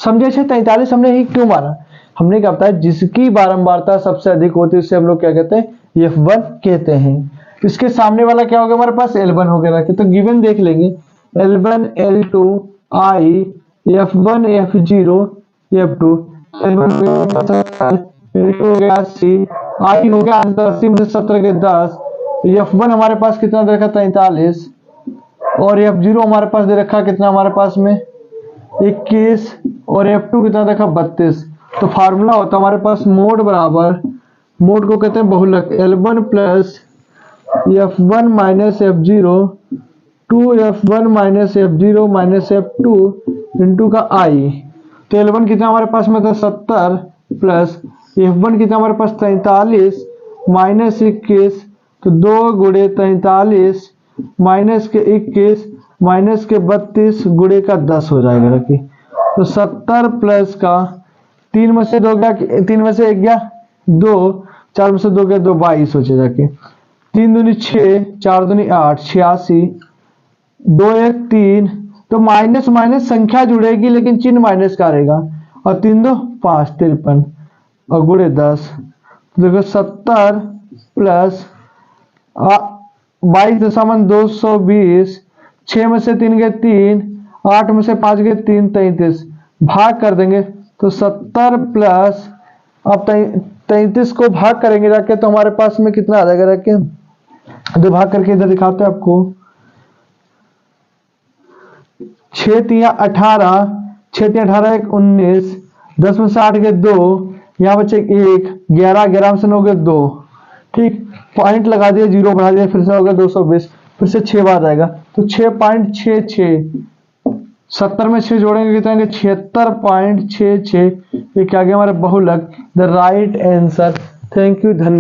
समझे? 43 हमने ही क्यों माना? हमने क्या बताया? जिसकी बारंबारता सबसे अधिक होती है उसे हम लोग क्या कहते हैं? f1 कहते हैं। इसके सामने वाला क्या होगा हमारे पास? L1 हो गया। तो गिवन देख लेंगे, L1 L2 I f1 f0 f2। L1 हो गया 80, I हो गया 80 में 17 के 10। f1 हमारे पास कितना दे रखा? 43, और f0 हमारे पास दे रखा कितना हमारे पास में? 21, और f2 कितना देखा? 32। तो फार्मूला होता है हमारे पास मोड बराबर, मोड को कहते हैं बहुलक, L1 plus f1 minus f0 2f1 minus f0 minus f2 into का I। तो L1 कितना हमारे पास में था? 70 प्लस f1 कितना हमारे पास? 43 माइनस 21। तो 2 गुणे 43 माइनस के 21 माइनस के 32 गुणे का 10 हो जाएगा। रखिए तो 70 प्लस का 3 में से 2 गया, 3 में से 1 गया 2, 4 में से 2 गया 2, 22 हो जाके 3 दूनी 6 4 दूनी 8 86 2 1 3। तो माइनस माइनस संख्या जुड़ेगी लेकिन चिन्ह माइनस का रहेगा, और 3 2 5 53 और गुणे 10। तो देखो 70 प्लस 22 220, 6 में से 3 गए 3, 8 में से 5 गए 3 33, भाग कर देंगे तो 70 प्लस अब 33 को भाग करेंगे जाके तो हमारे पास में कितना आ जाएगा? जाके दो भाग करके इधर दिखाते हैं आपको। 6 तिया 18, 6 तिया 18 1 19, 10 में से 8 गए 2, यहाँ बचे 1, 11 11 में से 9 गए 2, ठीक पॉइंट लगा दिया, 0 बढ़ा दिया, फिर से हो गया 220, फिर से 6 बार आएगा तो 6.66, 70 में 6 जोड़ेंगे कितना? 76.66। ये क्या गया हमारा? बहुलक, the right answer. Thank you, धन्यवाद।